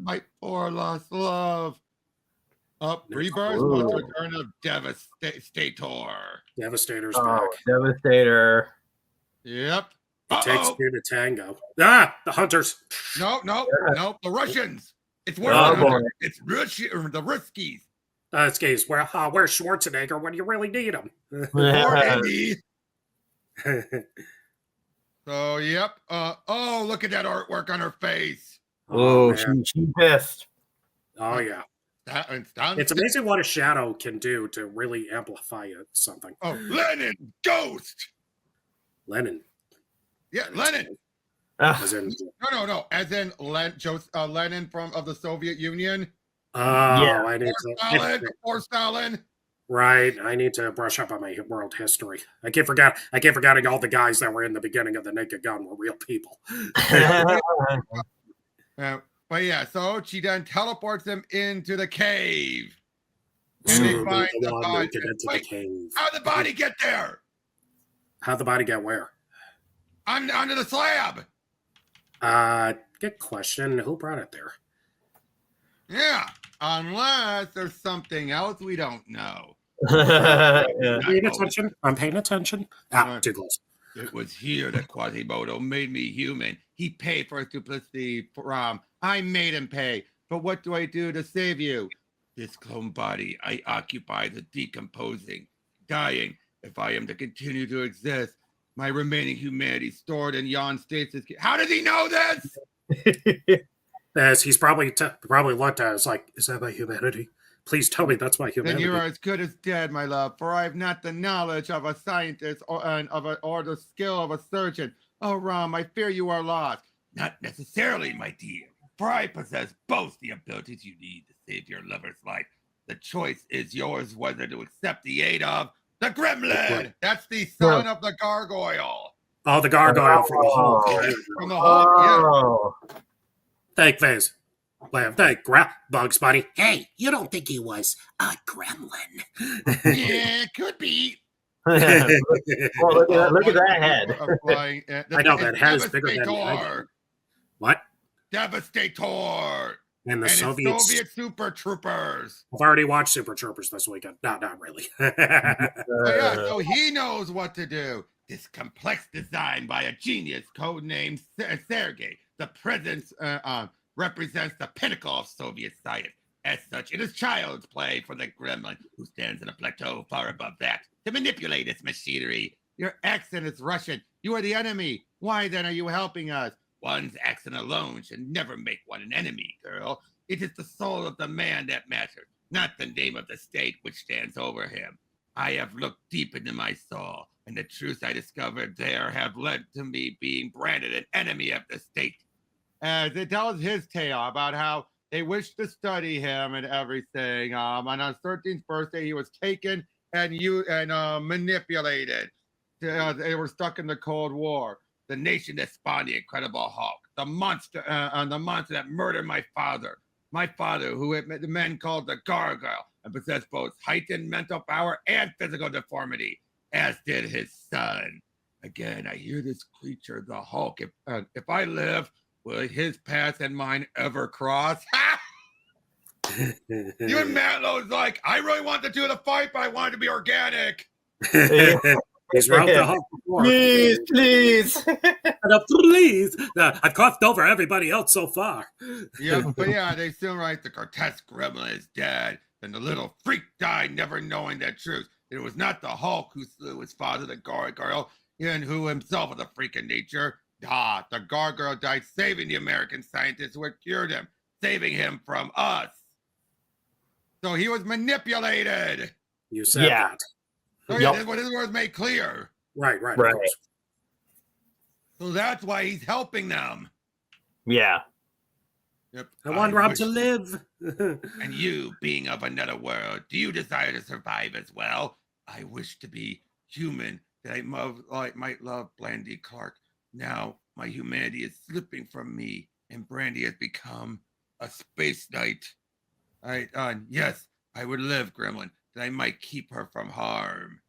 Speaker 3: my poor lost love. Rebirth was the return of Devastator.
Speaker 4: Devastator's back.
Speaker 2: Devastator.
Speaker 3: Yep.
Speaker 4: It takes two to tango. The hunters.
Speaker 3: No, the Russians. It's worse than hunters. It's the Ruskies.
Speaker 4: Where's Schwarzenegger when you really need him?
Speaker 3: Poor Andy. So, yep. Look at that artwork on her face.
Speaker 2: Oh, she pissed.
Speaker 4: Oh, yeah. It's amazing what a shadow can do to really amplify something.
Speaker 3: Oh, Lenin, ghost.
Speaker 4: Lenin.
Speaker 3: Yeah, Lenin.
Speaker 4: As in,
Speaker 3: no. As in Lenin of the Soviet Union.
Speaker 4: I need
Speaker 3: or Stalin.
Speaker 4: Right, I need to brush up on my world history. I keep forgetting all the guys that were in the beginning of the Naked Gun were real people.
Speaker 3: But yeah, so she then teleports them into the cave. And they find the body. How'd the body get there?
Speaker 4: How'd the body get where?
Speaker 3: Under the slab.
Speaker 4: Good question. Who brought it there?
Speaker 3: Yeah, unless there's something else we don't know.
Speaker 4: I'm paying attention. Too close.
Speaker 3: It was here that Quasimodo made me human. He paid for his duplicity, Rom. I made him pay. But what do I do to save you? This clone body I occupy the decomposing, dying. If I am to continue to exist, my remaining humanity stored in yon stasis. How does he know this?
Speaker 4: As he's probably looked at it, it's like, is that my humanity? Please tell me that's my humanity.
Speaker 3: Then you are as good as dead, my love, for I have not the knowledge of a scientist or the skill of a surgeon. Oh, Rom, I fear you are lost. Not necessarily, my dear, for I possess both the abilities you need to save your lover's life. The choice is yours whether to accept the aid of the Gremlin. That's the son of the gargoyle.
Speaker 4: Oh, the gargoyle from the Hulk.
Speaker 3: From the Hulk, yeah.
Speaker 4: Thank Fizz. Bugs Bunny. Hey, you don't think he was a gremlin?
Speaker 3: Yeah, could be.
Speaker 2: Look at that head.
Speaker 4: I know that head is bigger than the head. What?
Speaker 3: Devastator.
Speaker 4: And the Soviet
Speaker 3: Super Troopers.
Speaker 4: I've already watched Super Troopers this weekend. No, not really.
Speaker 3: So he knows what to do. This complex design by a genius codenamed Sergei. The presence represents the pinnacle of Soviet science. As such, it is child's play for the gremlin, who stands in a plateau far above that, to manipulate its machinery. Your accent is Russian. You are the enemy. Why then are you helping us? One's accent alone should never make one an enemy, girl. It is the soul of the man that matters, not the name of the state which stands over him. I have looked deep into my soul, and the truths I discovered there have led to me being branded an enemy of the state. As it tells his tale about how they wished to study him and everything. On his 13th birthday, he was taken and manipulated. They were stuck in the Cold War. The nation that spawned the Incredible Hulk, the monster that murdered my father, who the men called the Gargoyle, and possessed both heightened mental power and physical deformity, as did his son. Again, I hear this creature, the Hulk. If I live, will his path and mine ever cross? Even Matlow's like, I really want to do the fight, but I want it to be organic.
Speaker 4: He's route the Hulk before.
Speaker 2: Please.
Speaker 4: Please. I've coughed over everybody else so far.
Speaker 3: Yeah, but yeah, they still write the grotesque gremlin is dead, and the little freak died never knowing the truth. It was not the Hulk who slew his father, the Gargoyle, and who himself was a freak in nature. The Gargoyle died saving the American scientists who had cured him, saving him from us. So he was manipulated.
Speaker 4: You said that.
Speaker 3: So yeah, this was made clear.
Speaker 4: Right.
Speaker 3: So that's why he's helping them.
Speaker 2: Yeah.
Speaker 3: Yep.
Speaker 4: I want Rob to live.
Speaker 3: And you, being of another world, do you desire to survive as well? I wish to be human, that I might love Brandy Clark. Now my humanity is slipping from me, and Brandy has become a space knight. Yes, I would live, Gremlin, that I might keep her from harm.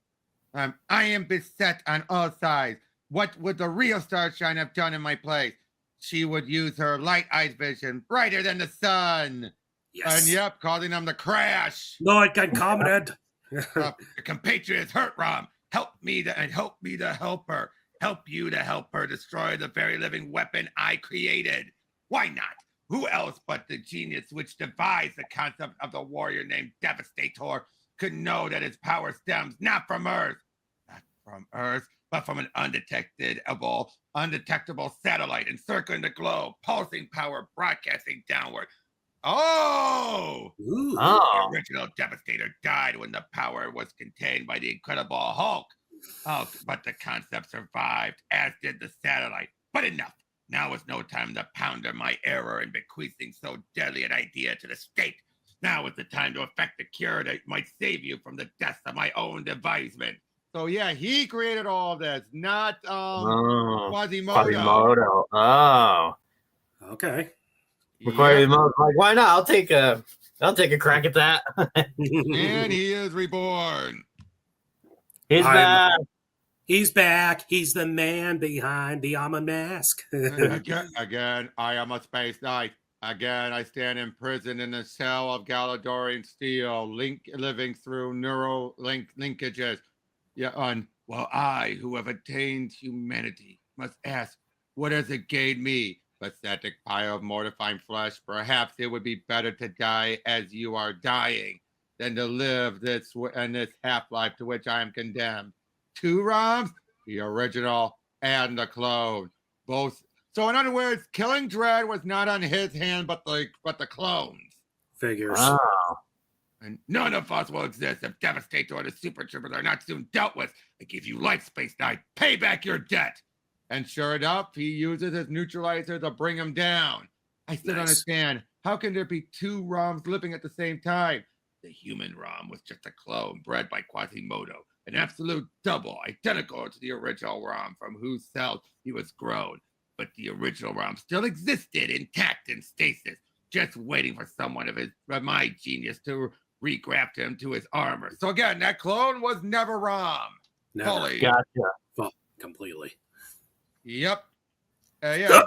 Speaker 3: I am beset on all sides. What would the real Starshine have done in my place? She would use her light eyes vision brighter than the sun.
Speaker 4: Yes.
Speaker 3: And yep, causing them to crash.
Speaker 4: Lord concomitant.
Speaker 3: Your compatriot is hurt, Rom. Help me to help her. Help you to help her destroy the very living weapon I created. Why not? Who else but the genius which devised the concept of the warrior named Devastator could know that its power stems not from Earth, but from an undetectable satellite encircling the globe, pulsing power broadcasting downward. The original Devastator died when the power was contained by the Incredible Hulk. But the concept survived, as did the satellite. But enough. Now is no time to ponder my error in bequeathing so deadly an idea to the state. Now is the time to effect a cure that might save you from the deaths of my own devisement. So yeah, he created all this, not Quasimodo.
Speaker 2: Oh.
Speaker 4: Okay.
Speaker 2: Quasimodo's like, why not? I'll take a crack at that.
Speaker 3: And he is reborn.
Speaker 2: He's back.
Speaker 4: He's back. He's the man behind the armor mask.
Speaker 3: Again, I am a space knight. Again, I stand imprisoned in the cell of Galadorian steel, living through neural linkages. While I, who have attained humanity, must ask, what has it gained me? Pathetic pile of mortifying flesh. Perhaps it would be better to die as you are dying than to live this half-life to which I am condemned. 2 ROMs, the original and the clone. Both. So in other words, killing Dredd was not on his hand, but the clones.
Speaker 4: Figures.
Speaker 2: Oh.
Speaker 3: And none of us will exist if Devastator or the Super Troopers are not soon dealt with. I give you life, Space Knight. Pay back your debt. And sure enough, he uses his neutralizer to bring him down. I still don't understand. How can there be 2 ROMs living at the same time? The human ROM was just a clone bred by Quasimodo, an absolute double, identical to the original ROM from whose cells he was grown. But the original ROM still existed intact in stasis, just waiting for someone of my genius to regraft him to his armor. So again, that clone was never ROM.
Speaker 4: Never.
Speaker 3: Fully.
Speaker 2: Gotcha.
Speaker 4: Well, completely.
Speaker 3: Yep.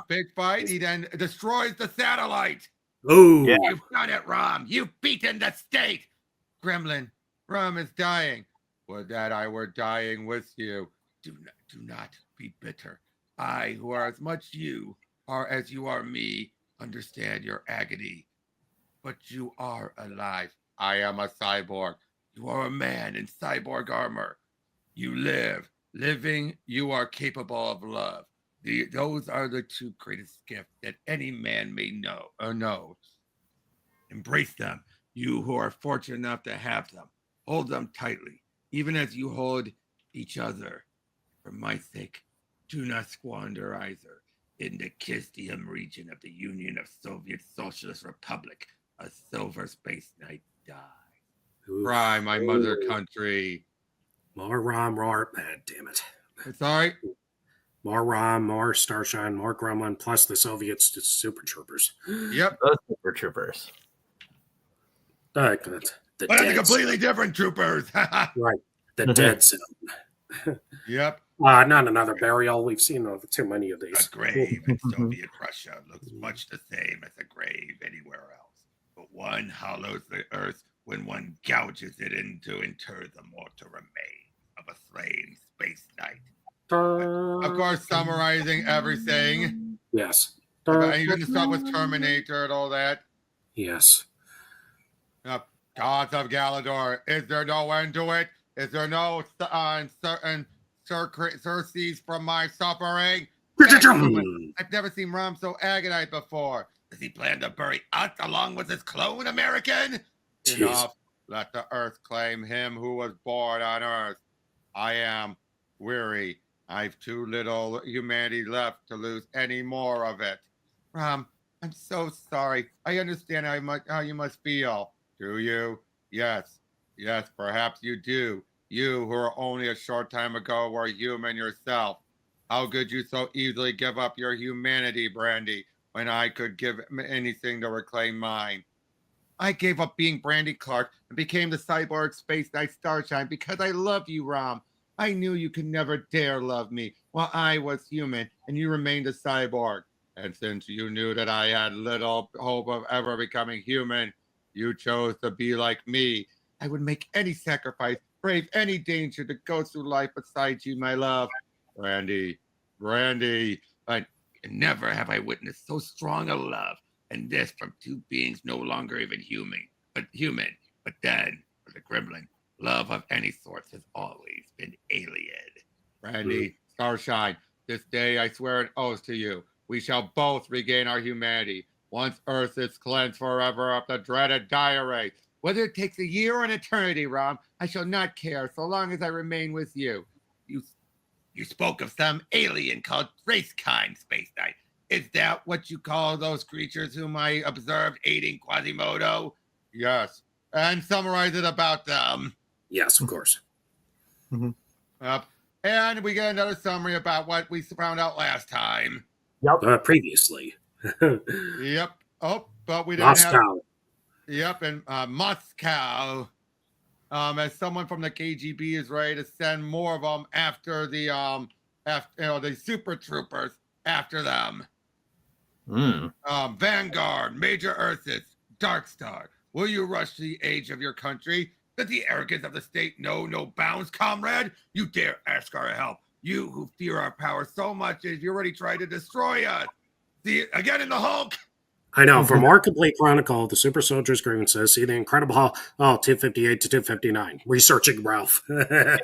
Speaker 3: Big fight. He then destroys the satellite.
Speaker 4: Ooh.
Speaker 2: Yeah.
Speaker 3: You've done it, Rom. You've beaten the state. Gremlin, Rom is dying. Would that I were dying with you. Do not be bitter. I, who are as much you are as you are me, understand your agony. But you are alive. I am a cyborg. You are a man in cyborg armor. You live. Living, you are capable of love. Those are the 2 greatest gifts that any man may know. Embrace them, you who are fortunate enough to have them. Hold them tightly. even as you hold each other. For my sake, do not squander either. In the Kistium region of the Union of Soviet Socialist Republic, a silver space knight died. Cry, my mother country.
Speaker 4: More Rom, more. Damn it.
Speaker 3: Sorry?
Speaker 4: More Rom, more Starshine, more Gremlin, plus the Soviets, just Super Troopers.
Speaker 3: Yep.
Speaker 2: Those Super Troopers.
Speaker 4: The
Speaker 3: But
Speaker 4: dead
Speaker 3: it's completely
Speaker 4: zone.
Speaker 3: different troopers.
Speaker 4: Right. The dead zone.
Speaker 3: Yep.
Speaker 4: Not another burial. We've seen too many of
Speaker 3: A
Speaker 4: these.
Speaker 3: grave in Soviet Russia looks much the same as a grave anywhere else. But one hollows the earth when one gouges it in to inter the mortal remains of a slain space knight. Of course, summarizing everything.
Speaker 4: Yes.
Speaker 3: Are you going to start with Terminator and all that?
Speaker 4: Yes.
Speaker 3: Gods of Galador, is there no end to it? Is there no surcease from my suffering? I've never seen Rom so agonized before. Does he plan to bury us along with his clone American?
Speaker 4: Jeez.
Speaker 3: Enough. Let the earth claim him who was born on earth. I am weary. I've too little humanity left to lose any more of it. Rom, I'm so sorry. I understand how you must feel. Do you? Yes. Yes, perhaps you do. You, who are only a short time ago were human yourself. How could you so easily give up your humanity, Brandy, when I could give anything to reclaim mine? I gave up being Brandy Clark and became the cyborg Space Knight Starshine because I love you, Rom. I knew you could never dare love me while I was human and you remained a cyborg. And since you knew that I had little hope of ever becoming human, you chose to be like me. I would make any sacrifice, brave any danger to go through life beside you, my love. Brandy, but never have I witnessed so strong a love, and this from two beings no longer even human. But then, for the gremlin, love of any sort has always been alien. Brandy, Starshine, this day I swear an oath to you. We shall both regain our humanity. Once Earth is cleansed forever of the dreaded diarrhea. Whether it takes a year or an eternity, Rom, I shall not care so long as I remain with you. You spoke of some alien called race-kind Space Knight. Is that what you call those creatures whom I observed aiding Quasimodo? Yes. And summarize it about them.
Speaker 4: Yes, of course.
Speaker 3: And we get another summary about what we found out last time.
Speaker 2: Yep.
Speaker 4: Previously.
Speaker 3: Yep. Oh, but we didn't
Speaker 4: Moscow.
Speaker 3: have... Yep, and Moscow. As someone from the KGB is ready to send more of them after the the Super Troopers after them. Vanguard, Major Ursus, Darkstar, will you rush to the age of your country? Does the arrogance of the state know no bounds, comrade? You dare ask our help. You who fear our power so much as you already tried to destroy us. See it again in the Hulk.
Speaker 4: I know. For more complete chronicle of the Super Soldiers' grievances, see the Incredible Hulk 258 to 259. Researching Ralph.
Speaker 2: Let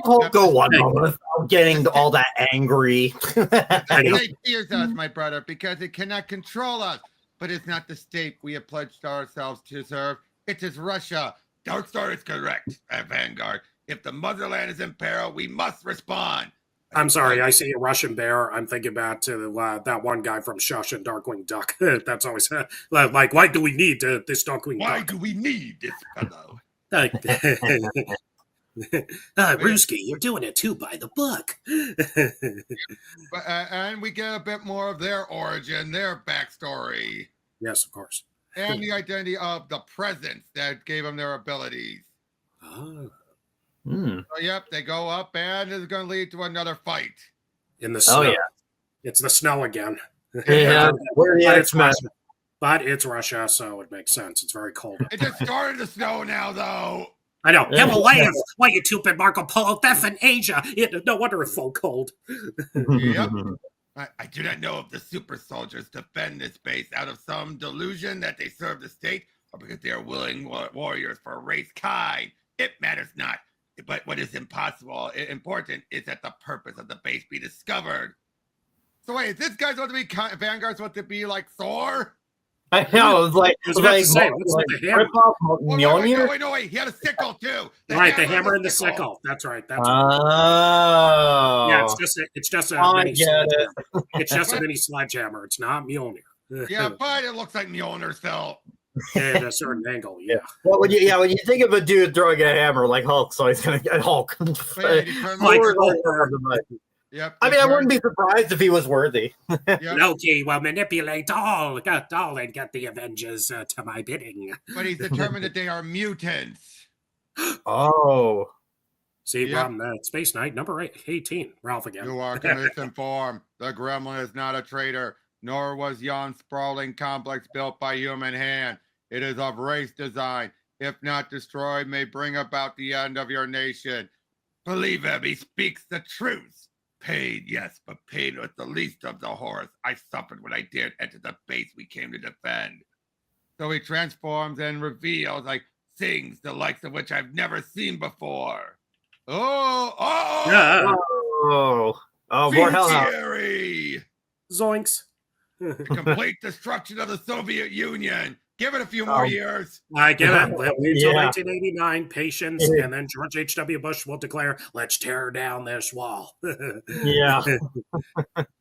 Speaker 2: Hulk go one moment without getting all that angry.
Speaker 3: The state fears us, my brother, because it cannot control us. But it's not the state we have pledged ourselves to serve. It is Russia. Darkstar is correct, Vanguard. If the motherland is in peril, we must respond.
Speaker 4: I'm sorry, I see a Russian bear. I'm thinking about that one guy from Shush and Darkwing Duck. That's always like, why do we need this Darkwing Duck?
Speaker 3: Why do we need this fellow?
Speaker 4: Brewski, you're doing it too by the book.
Speaker 3: And we get a bit more of their origin, their backstory.
Speaker 4: Yes, of course.
Speaker 3: And the identity of the presence that gave them their abilities.
Speaker 4: Oh.
Speaker 3: So, yep, they go up, and it's going to lead to another fight.
Speaker 4: In the snow.
Speaker 2: Oh, yeah.
Speaker 4: It's the snow again.
Speaker 2: Yeah,
Speaker 4: but it's Russia, so it makes sense. It's very cold.
Speaker 3: It just started to snow now, though.
Speaker 4: I know. Himalayas. Why, you stupid Marco Polo? That's in Asia. No wonder it's so cold.
Speaker 3: Yep. I do not know if the super soldiers defend this base out of some delusion that they serve the state or because they are willing warriors for a race kind. It matters not. But what is important is that the purpose of the base be discovered. So wait, is this guy supposed to be Vanguard supposed to be like Thor?
Speaker 2: I know. It was
Speaker 4: about to say,
Speaker 2: like,
Speaker 4: what's with the hammer?
Speaker 2: rip off
Speaker 3: Wait, no, wait. He had a sickle too.
Speaker 4: The hammer and the sickle. That's right. That's right.
Speaker 2: Oh.
Speaker 4: Yeah, it's just a
Speaker 2: I
Speaker 4: mini
Speaker 2: get
Speaker 4: sledgehammer.
Speaker 2: it.
Speaker 4: It's just a mini sledgehammer. It's not Mjolnir.
Speaker 3: Yeah, but it looks like Mjolnir still.
Speaker 4: At a certain angle, yeah.
Speaker 2: Well, when you think of a dude throwing a hammer like Hulk, so he's gonna get Hulk.
Speaker 3: Like Yep.
Speaker 2: I mean, I wouldn't be surprised if he was worthy.
Speaker 3: Yep.
Speaker 4: Loki will manipulate all and get the Avengers to my bidding.
Speaker 3: But he's determined that they are mutants.
Speaker 2: Oh.
Speaker 4: See, from Space Knight, number 18. Ralph again.
Speaker 3: You are misinformed. The gremlin is not a traitor, nor was yon sprawling complex built by human hand. It is of race design. If not destroyed, may bring about the end of your nation. Believe him, he speaks the truth. Pain, yes, but pain was the least of the horrors I suffered when I dared enter the base we came to defend. So he transforms and reveals like things the likes of which I've never seen before.
Speaker 2: Oh, more hellhounds.
Speaker 4: Zoinks.
Speaker 3: The complete destruction of the Soviet Union. Give it a few more years.
Speaker 4: I get it. Wait until 1989, patience, and then George H.W. Bush will declare, let's tear down this wall.
Speaker 2: Yeah.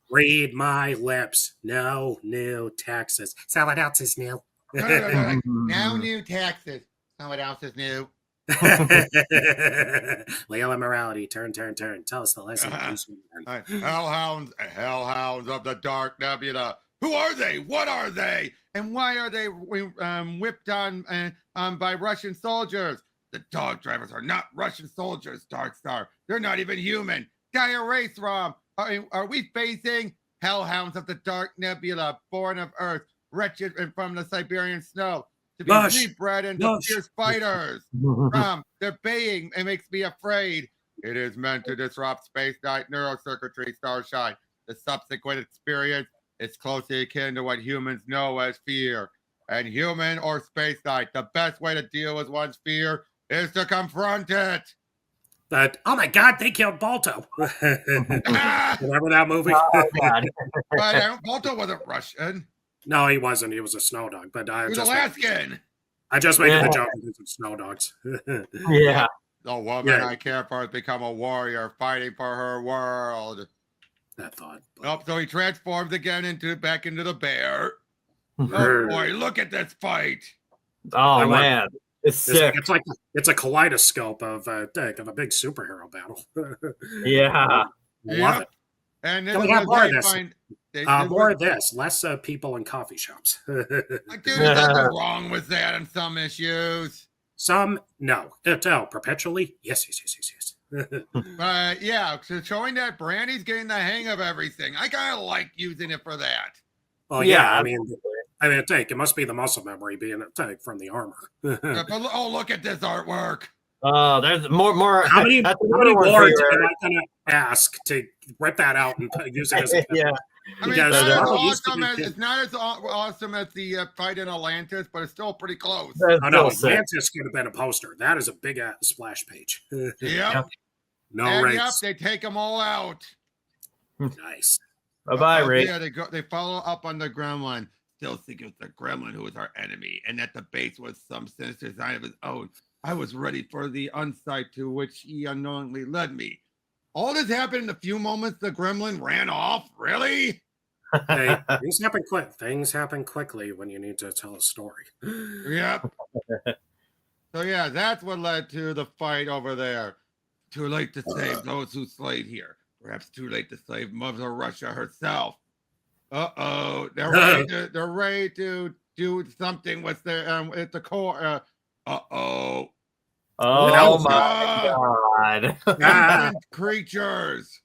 Speaker 4: Read my lips. No new taxes. Someone else is new.
Speaker 3: No. Now new taxes. Someone else is new.
Speaker 4: Leo immorality. Turn. Tell us the lesson.
Speaker 3: Hellhounds of the Dark Nebula. Who are they? What are they? And why are they whipped on by Russian soldiers? The dog drivers are not Russian soldiers, Darkstar. They're not even human. Dire race, Rom. Are we facing hellhounds of the Dark Nebula, born of Earth, wretched and from the Siberian snow, to be rebred into fierce fighters? Rom, they're baying. It makes me afraid. It is meant to disrupt Spaceknight neurocircuitry, Starshine. The subsequent experience is closely akin to what humans know as fear. And human or Spaceknight, the best way to deal with one's fear is to confront it.
Speaker 4: Oh my God, they killed Balto. Remember that movie?
Speaker 3: But Balto wasn't Russian.
Speaker 4: No, he wasn't. He was a snow dog. But
Speaker 3: he was Alaskan.
Speaker 4: I just made the joke because of snow dogs.
Speaker 2: Yeah.
Speaker 3: The woman I care for has become a warrior fighting for her world.
Speaker 4: That thought.
Speaker 3: Nope, so he transforms again back into the bear. Oh boy, look at this fight.
Speaker 2: Oh man. It's sick.
Speaker 4: It's a kaleidoscope of a big superhero battle.
Speaker 2: Yeah.
Speaker 3: Love it. And then
Speaker 4: we have more of this. More of this. Less people in coffee shops.
Speaker 3: Dude, there's nothing wrong with that in some issues.
Speaker 4: Some, no. Perpetually? Yes.
Speaker 3: But yeah, so showing that Brandy's getting the hang of everything. I kind of like using it for that.
Speaker 4: Oh yeah, I mean, it must be the muscle memory being from the armor.
Speaker 3: Yeah, but, look at this artwork.
Speaker 2: Oh, there's more.
Speaker 4: How many words am I going to ask to rip that out and use it as a
Speaker 2: yeah.
Speaker 3: I mean, it's not as awesome as the fight in Atlantis, but it's still pretty close.
Speaker 4: Atlantis could have been a poster. That is a big splash page.
Speaker 3: Yep.
Speaker 4: No race.
Speaker 3: Yep, they take them all out.
Speaker 4: Nice.
Speaker 2: Bye-bye, Ray.
Speaker 3: Yeah, they follow up on the gremlin. Still thinking it's the gremlin who was our enemy, and that the base was some sinister design of his own. I was ready for the unsight to which he unknowingly led me. All this happened in a few moments. The gremlin ran off. Really?
Speaker 4: Hey, things happen quick. Things happen quickly when you need to tell a story.
Speaker 3: Yep. So yeah, that's what led to the fight over there. Too late to save those who slayed here. Perhaps too late to save Mother Russia herself. Uh-oh. They're ready to do something with at the core. Uh-oh.
Speaker 2: Oh my God.
Speaker 3: Creatures.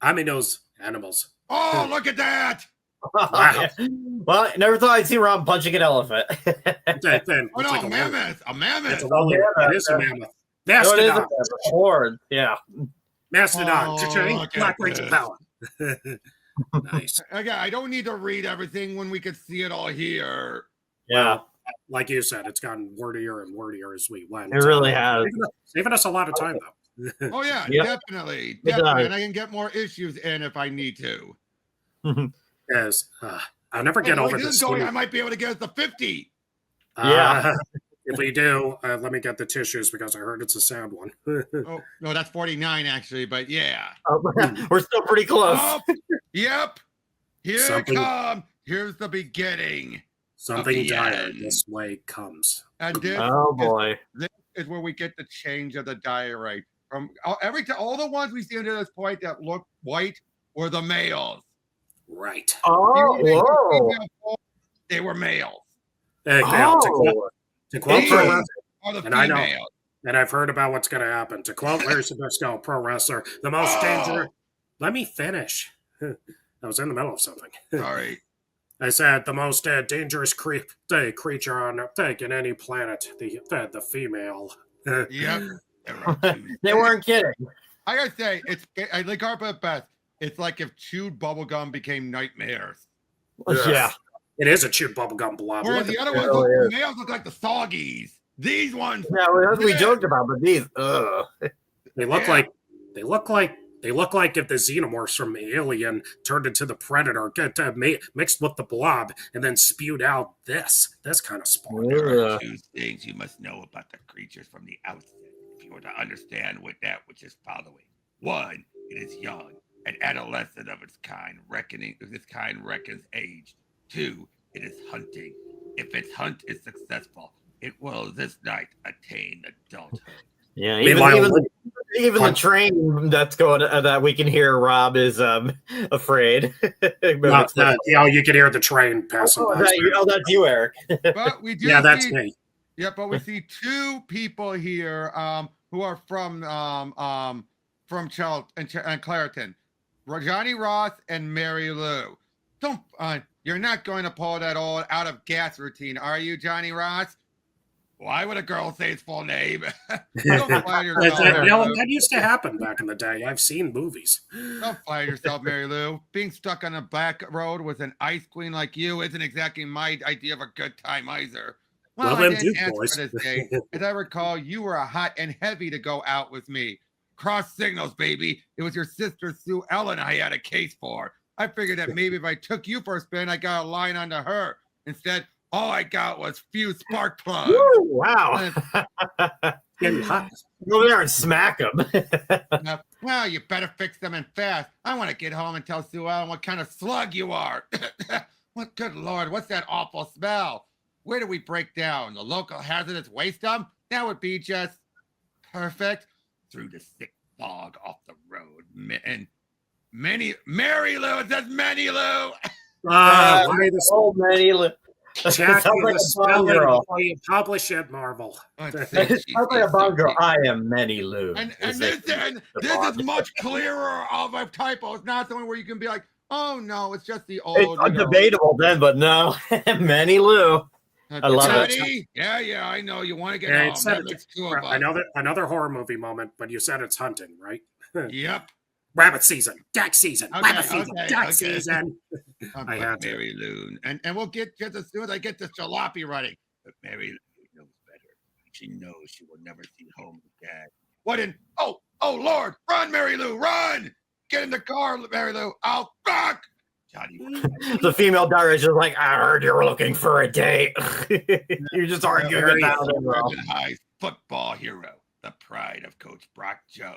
Speaker 4: I mean those animals.
Speaker 3: Oh, look at that.
Speaker 2: Wow. Well, never thought I'd see Rob punching an elephant.
Speaker 3: A mammoth. A mammoth.
Speaker 4: It is a mammoth. Mastodon.
Speaker 2: Yeah.
Speaker 4: Mastodon. Black Rachel Power. Nice.
Speaker 3: Again, I don't need to read everything when we could see it all here.
Speaker 2: Yeah.
Speaker 4: Like you said, it's gotten wordier and wordier as we went.
Speaker 2: It really has.
Speaker 4: Saving us a lot of time, though.
Speaker 3: Oh, yeah, definitely. And I can get more issues in if I need to.
Speaker 4: Yes. I'll never get over this.
Speaker 3: I might be able to get us the 50.
Speaker 2: Yeah.
Speaker 4: If we do, let me get the tissues because I heard it's a sad one.
Speaker 3: Oh, no, that's 49 actually, but yeah.
Speaker 2: We're still pretty close.
Speaker 3: Oh, yep. Here it comes. Here's the beginning.
Speaker 4: Something dire this way comes.
Speaker 3: And this this is where we get the change of the diorite. From all the ones we see until this point that look white were the males.
Speaker 4: Right.
Speaker 2: Oh, whoa.
Speaker 3: They were males.
Speaker 4: To quote
Speaker 3: and I know,
Speaker 4: and I've heard about what's going to happen. To quote Larry Sabisco, pro wrestler, the most dangerous. Let me finish. I was in the middle of something.
Speaker 3: Sorry.
Speaker 4: I said the most dangerous creature on in any planet, the female.
Speaker 3: Yep.
Speaker 2: They weren't kidding.
Speaker 3: I gotta say, I like Arpa best. It's like if chewed bubblegum became nightmares.
Speaker 2: Yeah.
Speaker 4: It is a chewed bubblegum blob.
Speaker 3: Whereas the other ones, males look like the soggies. These ones.
Speaker 2: Yeah, well, that's what we joked about, but these,
Speaker 4: They look like if the xenomorphs from Alien turned into the Predator, mixed with the blob, and then spewed out this kind of spawn.
Speaker 3: There are two things you must know about the creatures from the outset if you were to understand which is following. One, it is young, an adolescent of its kind, reckons age. Two, it is hunting. If its hunt is successful, it will this night attain adulthood.
Speaker 2: Yeah, even the train that's going that we can hear Rob is afraid.
Speaker 4: You can hear the train passing by.
Speaker 2: That's you, Eric.
Speaker 3: But we do.
Speaker 4: Yeah, that's me.
Speaker 3: Yeah, but we see two people here who are from and Clarieton, Johnny Ross and Mary Lou. You're not going to pull that old out of gas routine, are you, Johnny Ross? Why would a girl say his full name? Don't fire yourself.
Speaker 4: That used to happen back in the day. I've seen movies.
Speaker 3: Don't fire yourself, Mary Lou. Being stuck on a back road with an ice queen like you isn't exactly my idea of a good time either. Well, I didn't answer for this day. As I recall, you were hot and heavy to go out with me. Cross signals, baby. It was your sister Sue Ellen I had a case for. I figured that maybe if I took you for a spin, I got a line onto her. Instead, all I got was few spark plugs.
Speaker 2: Woo, wow. Go there and smack them.
Speaker 3: Well, you better fix them and fast. I want to get home and tell Sue Ellen what kind of slug you are. What good Lord, what's that awful smell? Where do we break down? The local hazardous waste dump? That would be just perfect. Through the thick fog off the road. And Mary Lou, it says Many Lou.
Speaker 2: Many Lou.
Speaker 4: Check the spelling before you publish it, Marvel.
Speaker 2: Sounds like a Bond girl. I am Many Lou.
Speaker 3: And this is much clearer of a typo. It's not something where you can be like, oh no, it's just the old.
Speaker 2: It's debatable then, but no, Many Lou. I love it.
Speaker 3: Yeah, I know. You want to get home.
Speaker 4: Another horror movie moment, but you said it's hunting, right?
Speaker 3: Yep.
Speaker 4: Rabbit season, duck season, rabbit season, duck season.
Speaker 3: I have Mary Lou, and we'll get just as soon as I get this jalopy running. But Mary Lou knows better. She knows she will never see home with Dad. What in? Oh Lord! Run, Mary Lou, run! Get in the car, Mary Lou. Oh fuck! Johnny.
Speaker 2: The female director is just like, I heard you're looking for a date. You're just arguing about it.
Speaker 3: High football hero, the pride of Coach Brock Jones.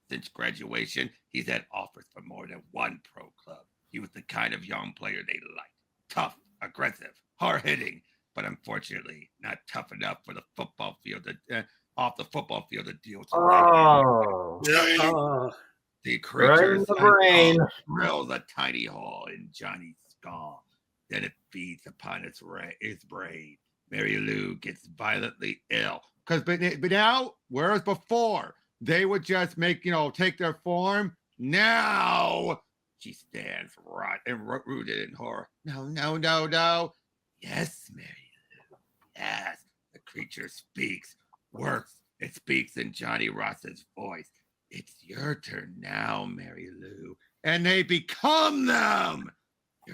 Speaker 3: Since graduation, he's had offers for more than one pro club. He was the kind of young player they liked. Tough, aggressive, hard-hitting, but unfortunately not tough enough for the football field off the football field to deal with. The creatures drills a tiny hole in Johnny's skull. Then it feeds upon his brain. Mary Lou gets violently ill. But now, whereas before, they would just take their form. Now she stands rooted in horror. No. Yes, Mary Lou. Yes. The creature speaks, works. It speaks in Johnny Ross's voice. It's your turn now, Mary Lou. And they become them.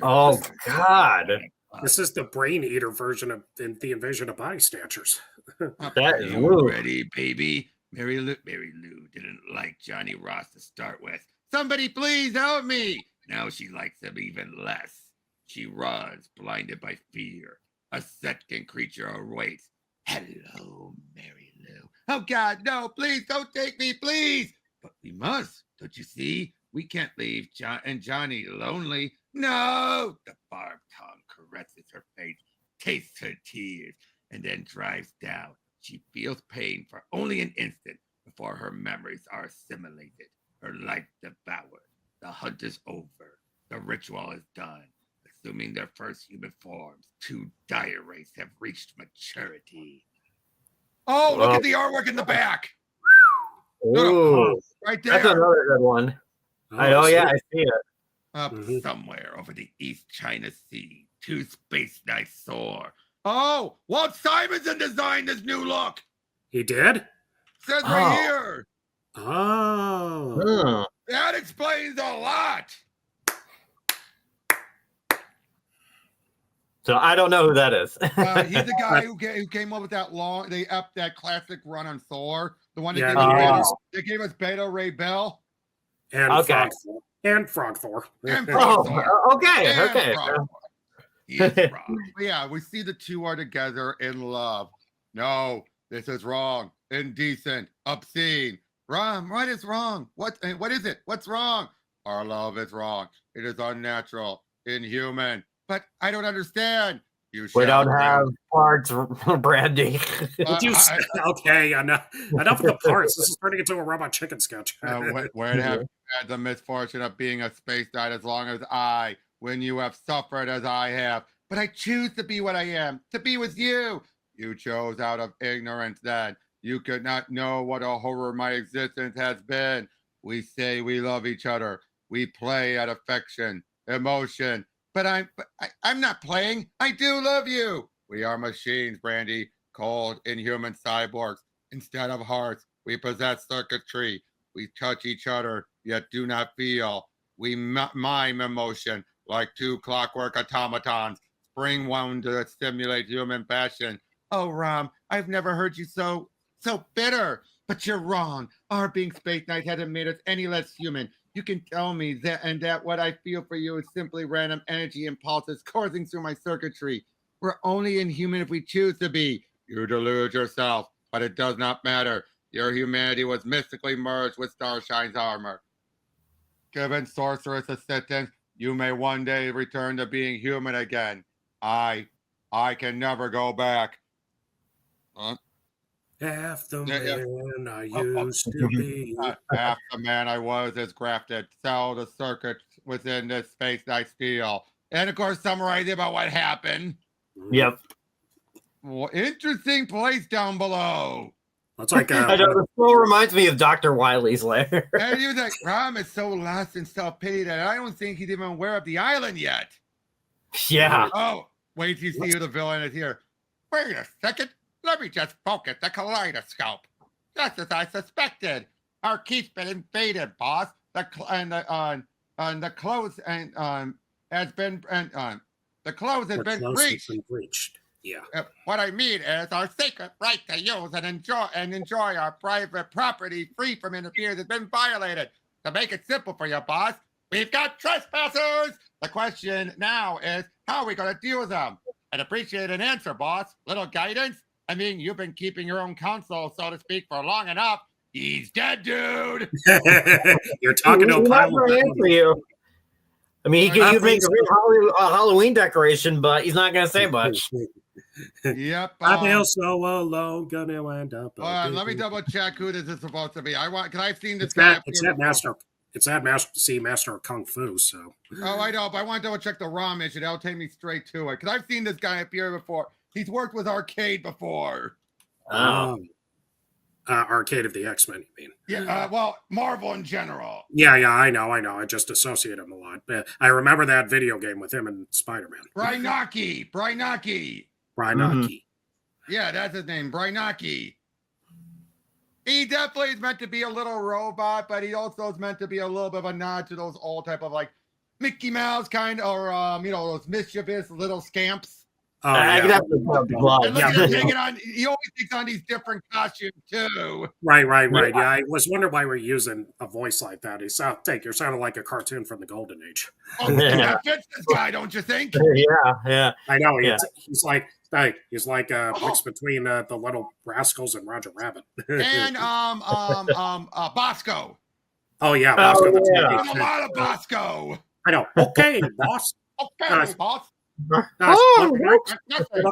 Speaker 2: Oh, God.
Speaker 4: This is the brain eater version of the invasion of body snatchers.
Speaker 2: That is
Speaker 3: ready, baby. Mary Lou didn't like Johnny Ross to start with. Somebody please help me. Now she likes him even less. She runs, blinded by fear. A second creature awaits. Hello, Mary Lou. Oh, God, no, please don't take me, please. But we must, don't you see? We can't leave Johnny lonely. No! The barbed tongue caresses her face, tastes her tears, and then drives down. She feels pain for only an instant before her memories are assimilated, her life devoured. The hunt is over. The ritual is done. Assuming their first human forms, 2 dire races have reached maturity. Oh, look at the artwork in the back.
Speaker 2: Ooh,
Speaker 3: right there.
Speaker 2: That's another good one. Yeah, I see it.
Speaker 3: Up somewhere over the East China Sea, 2 Spaceknights soar. Oh, Walt Simonson designed this new look.
Speaker 4: He did?
Speaker 3: Says right here.
Speaker 4: Oh.
Speaker 3: That explains a lot.
Speaker 2: So I don't know who that is.
Speaker 3: He's the guy who came up with that classic run on Thor. The one that gave us Beta Ray Bell.
Speaker 4: And Frog Thor.
Speaker 3: And Frog Thor.
Speaker 2: Okay.
Speaker 3: He is wrong. Yeah, we see the 2 are together in love. No, this is wrong. Indecent. Obscene. Rom, what is wrong? What is it? What's wrong? Our love is wrong. It is unnatural. Inhuman. But I don't understand.
Speaker 2: We don't have parts, Brandy.
Speaker 4: Okay, enough of the parts. This is turning into a Robot Chicken sketch.
Speaker 3: When have you had the misfortune of being a space knight as long as I, when you have suffered as I have? But I choose to be what I am, to be with you. You chose out of ignorance then. You could not know what a horror my existence has been. We say we love each other. We play at affection, emotion. But I'm not playing. I do love you. We are machines, Brandy, cold, inhuman cyborgs. Instead of hearts, we possess circuitry. We touch each other, yet do not feel. We mime emotion like 2 clockwork automatons, spring wound to stimulate human passion. Oh, Rom, I've never heard you so bitter. But you're wrong. Our being Space Knight hasn't made us any less human. You can tell me that what I feel for you is simply random energy impulses coursing through my circuitry. We're only inhuman if we choose to be. You delude yourself, but it does not matter. Your humanity was mystically merged with Starshine's armor. Given Sorceress assistance, you may one day return to being human again. I can never go back.
Speaker 4: Half the man I used to be.
Speaker 3: Half the man I was is grafted. Sell the circuits within this Space Knight steel. And of course, summarizing about what happened.
Speaker 2: Yep.
Speaker 3: Well, interesting place down below.
Speaker 4: That's like
Speaker 2: the flow reminds me of Dr. Wily's lair.
Speaker 3: And he was like, Rom is so lost in self-pity that I don't think he's even aware of the island yet.
Speaker 2: Yeah.
Speaker 3: Oh, wait till you see who the villain is here. Wait a second. Let me just focus the kaleidoscope. Just as I suspected. Our keith's been invaded, boss. The clothes has been
Speaker 4: breached. Yeah.
Speaker 3: What I mean is our sacred right to use and enjoy our private property free from interference has been violated. To make it simple for you, boss, we've got trespassers. The question now is, how are we going to deal with them? I'd appreciate an answer, boss. Little guidance. I mean, you've been keeping your own counsel, so to speak, for long enough. He's dead, dude.
Speaker 4: You're talking to a pile of
Speaker 2: answer you. I mean, he could make a Halloween decoration, but he's not going to say much.
Speaker 3: Yep.
Speaker 4: I feel so alone, gonna end up.
Speaker 3: Let me double check who this is supposed to be. Because I've seen this
Speaker 4: guy. It's that master of Kung Fu. So.
Speaker 3: Oh, I know, but I want to double check the ROM issue. That'll take me straight to it. Because I've seen this guy appear before. He's worked with Arcade before.
Speaker 4: Arcade of the X-Men, you mean?
Speaker 3: Yeah, well, Marvel in general.
Speaker 4: Yeah, I know. I just associate him a lot. I remember that video game with him and Spider-Man.
Speaker 3: Brainaki. Yeah, that's his name, Brainaki. He definitely is meant to be a little robot, but he also is meant to be a little bit of a nod to those old type of like Mickey Mouse kind, or those mischievous little scamps.
Speaker 4: Oh,
Speaker 2: I can
Speaker 4: yeah.
Speaker 2: definitely count the gloves.
Speaker 3: And look at him taking on. He always takes on these different costumes too.
Speaker 4: Right. Yeah, I was wondering why we're using a voice like that. You're sounding like a cartoon from the Golden Age.
Speaker 3: Oh, that fits this guy, don't you think?
Speaker 2: Yeah.
Speaker 4: I know.
Speaker 2: Yeah.
Speaker 4: He's like a mix between the Little Rascals and Roger Rabbit.
Speaker 3: And Bosco.
Speaker 4: Oh yeah, Bosco the
Speaker 2: yeah.
Speaker 3: There's a lot of Bosco.
Speaker 4: I know. Okay, boss.
Speaker 3: Okay, boss.
Speaker 4: Look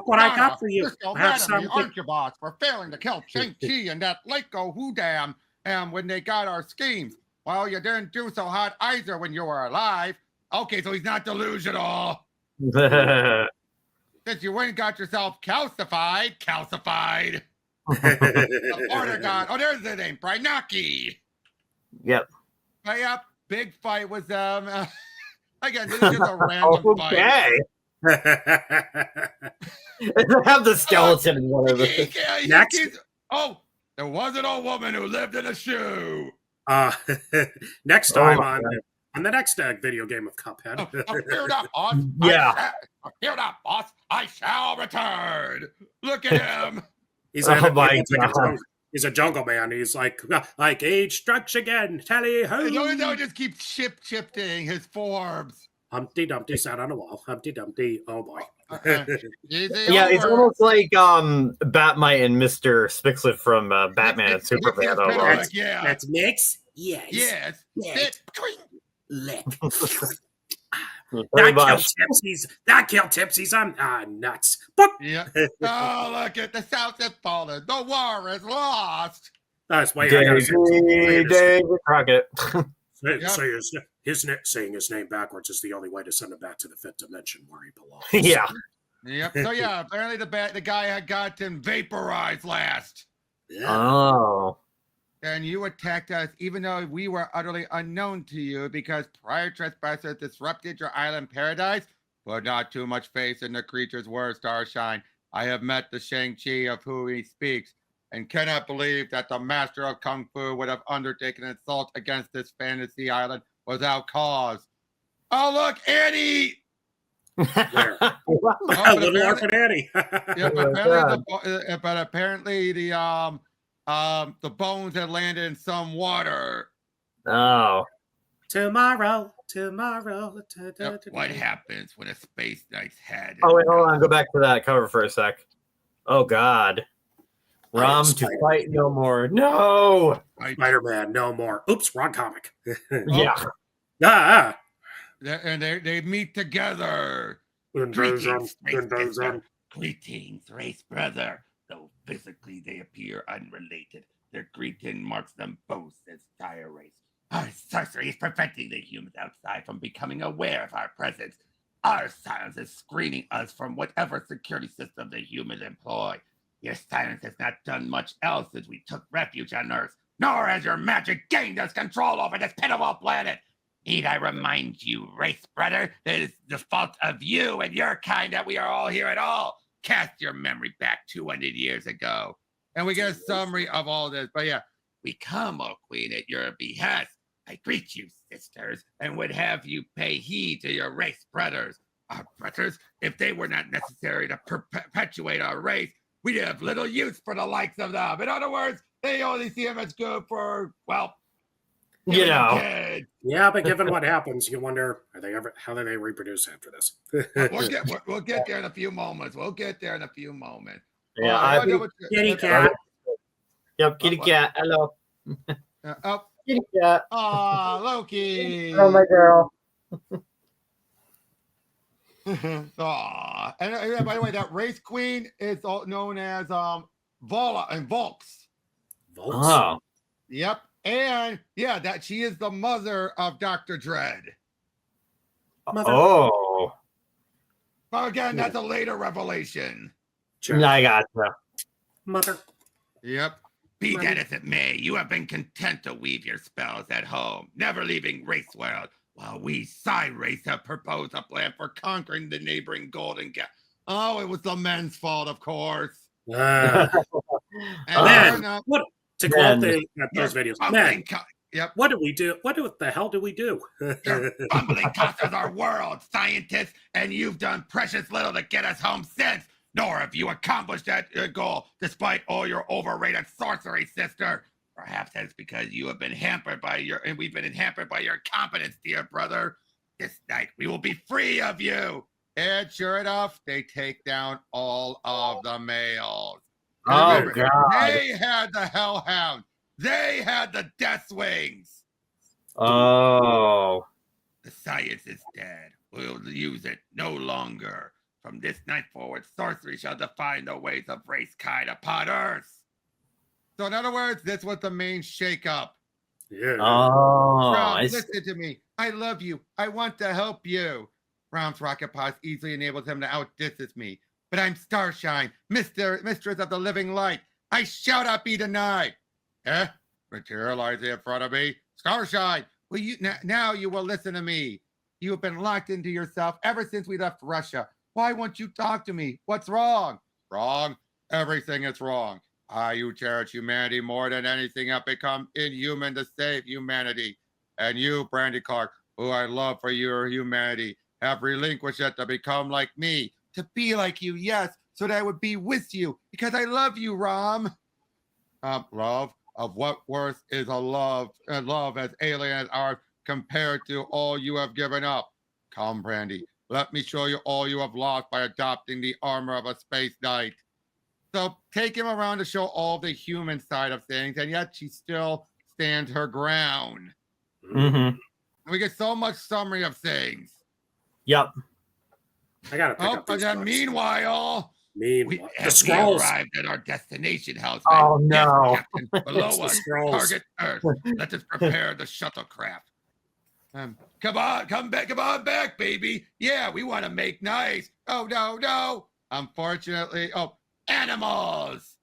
Speaker 4: what I got for you.
Speaker 3: You're still
Speaker 4: Have
Speaker 3: mad at me,
Speaker 4: something.
Speaker 3: aren't you, boss, for failing to kill Shang-Chi and that Lako Who Dam when they got our schemes. Well, you didn't do so hot either when you were alive. Okay, so he's not delusional. Since you went and got yourself calcified. The order god. Oh, there's the name, Brynaki.
Speaker 2: Yep.
Speaker 3: Yep, big fight with them. Again, this is just a random fight.
Speaker 2: Okay. Have the skeleton in one of them.
Speaker 4: Next.
Speaker 3: Oh, there was an old woman who lived in a shoe.
Speaker 4: Next time on the next video game of Cuphead.
Speaker 3: Fear not, boss.
Speaker 2: Yeah.
Speaker 3: Fear not, boss. I shall return. Look at him.
Speaker 4: He's he's a jungle man. He's like age strikes again. Tally ho!
Speaker 3: No, just keep shifting his forms.
Speaker 4: Humpty Dumpty sat on a wall. Humpty Dumpty. Oh boy.
Speaker 2: Yeah, it's almost like Batmite and Mr. Spixlet from Batman and Superman.
Speaker 4: That's mix.
Speaker 3: Yes.
Speaker 4: Lick.
Speaker 2: That
Speaker 4: killed Tipsy's on nuts. But
Speaker 3: yeah. Oh, look at the South has fallen. The war is lost.
Speaker 4: That's why
Speaker 2: David Crockett.
Speaker 4: Saying his name backwards is the only way to send him back to the fifth dimension where he belongs.
Speaker 2: Yeah.
Speaker 3: Yep. So yeah, apparently the guy had gotten vaporized last.
Speaker 4: Yeah.
Speaker 2: Oh.
Speaker 3: And you attacked us even though we were utterly unknown to you because prior trespassers disrupted your island paradise. Put not too much faith in the creature's words, Starshine. I have met the Shang-Chi of who he speaks and cannot believe that the master of Kung Fu would have undertaken an assault against this fantasy island without cause. Oh, look, Annie!
Speaker 4: Little orphan Annie.
Speaker 3: Yeah, but apparently the bones had landed in some water.
Speaker 2: Oh.
Speaker 4: Tomorrow.
Speaker 3: What happens when a Spaceknight's head?
Speaker 2: Oh, wait, hold on. Go back to that cover for a sec. Oh, God. Rom to fight no more. No!
Speaker 4: Spider-Man, no more. Oops, wrong comic.
Speaker 2: Yeah.
Speaker 3: And they meet together.
Speaker 4: Greetings,
Speaker 3: race brother. Though physically they appear unrelated, their greeting marks them both as dire race. Our sorcery is preventing the humans outside from becoming aware of our presence. Our silence is screening us from whatever security system the humans employ. Your silence has not done much else since we took refuge on Earth, nor has your magic gained us control over this pitiful planet. Need I remind you, race brother, that it is the fault of you and your kind that we are all here at all. Cast your memory back 200 years ago. And we get a summary of all this. But yeah, we come, O Queen, at your behest. I greet you, sisters, and would have you pay heed to your race brothers. Our brothers, if they were not necessary to perpetuate our race, we'd have little use for the likes of them. In other words, they only see them as good for, well,
Speaker 2: kids.
Speaker 4: Yeah, but given what happens, you wonder, how do they reproduce after this?
Speaker 3: We'll get there in a few moments.
Speaker 2: Yeah,
Speaker 4: kitty cat.
Speaker 2: Yep, kitty cat. Hello. Kitty cat.
Speaker 3: Loki.
Speaker 2: Oh, my girl.
Speaker 3: And by the way, that race queen is known as Vola and Volks.
Speaker 2: Oh.
Speaker 3: Yep. And yeah, that she is the mother of Dr. Dread.
Speaker 2: Oh.
Speaker 3: But again, that's a later revelation.
Speaker 2: I gotcha.
Speaker 4: Mother.
Speaker 3: Yep. Be that as it may, you have been content to weave your spells at home, never leaving Race World, while we Psy Race have proposed a plan for conquering the neighboring Golden Gap. Oh, it was the men's fault, of course.
Speaker 4: Man, what? To quote those videos, man.
Speaker 3: Yep.
Speaker 4: What do we do? What the hell do we do?
Speaker 3: Your fumbling cost us our world, scientists, and you've done precious little to get us home since. Nor have you accomplished that goal, despite all your overrated sorcery, sister. Perhaps that's because you have been hampered by we've been hampered by your incompetence, dear brother. This night we will be free of you. And sure enough, they take down all of the males.
Speaker 2: Oh,
Speaker 3: remember,
Speaker 2: God.
Speaker 3: They had the Hellhound. They had the Death Wings.
Speaker 2: Oh.
Speaker 3: The science is dead. We'll use it no longer. From this night forward, sorcery shall define the ways of race kind upon Earth. So in other words, this was the main shakeup.
Speaker 4: Yeah.
Speaker 2: Oh.
Speaker 3: Rom, listen to me. I love you. I want to help you. Rom's rocket pod easily enables him to outdistance me. But I'm Starshine, mistress of the living light. I shall not be denied. Materializing in front of me. Starshine, will you now you will listen to me. You have been locked into yourself ever since we left Russia. Why won't you talk to me? What's wrong? Wrong? Everything is wrong. You cherish humanity more than anything. Have become inhuman to save humanity. And you, Brandy Clark, who I love for your humanity, have relinquished it to become like me. To be like you, yes, so that I would be with you. Because I love you, Rom. Love? Of what worth is a love as alien as ours compared to all you have given up? Come, Brandy, let me show you all you have lost by adopting the armor of a space knight. So take him around to show all the human side of things, and yet she still stands her ground.
Speaker 2: Mm-hmm.
Speaker 3: We get so much summary of things.
Speaker 2: Yep.
Speaker 4: I gotta pick up
Speaker 3: but then meanwhile, we arrived at our destination house.
Speaker 2: Oh, no.
Speaker 3: Yes, Captain, below us, target Earth. Let us prepare the shuttlecraft. Come on back, baby. Yeah, we want to make nice. Oh, no. Unfortunately, animals.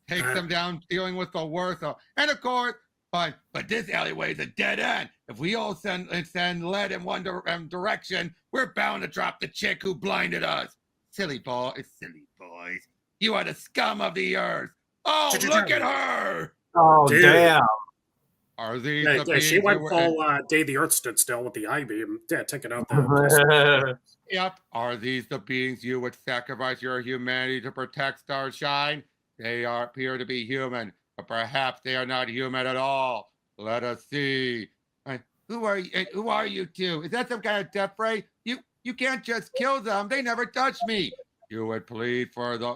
Speaker 3: Take them down, dealing with the worst. And of course, but this alleyway is a dead end. If we all send lead in one direction, we're bound to drop the chick who blinded us. Silly boys. You are the scum of the earth. Oh, look at her.
Speaker 2: Oh,
Speaker 4: dude.
Speaker 2: Damn.
Speaker 3: Are these
Speaker 4: she went full Day the Earth Stood Still with the I-beam. Yeah, taking out the...
Speaker 3: Yep. Are these the beings you would sacrifice your humanity to protect, Starshine? They appear to be human, but perhaps they are not human at all. Let us see. Who are you two? Is that some kind of death ray? You can't just kill them. They never touched me. You would plead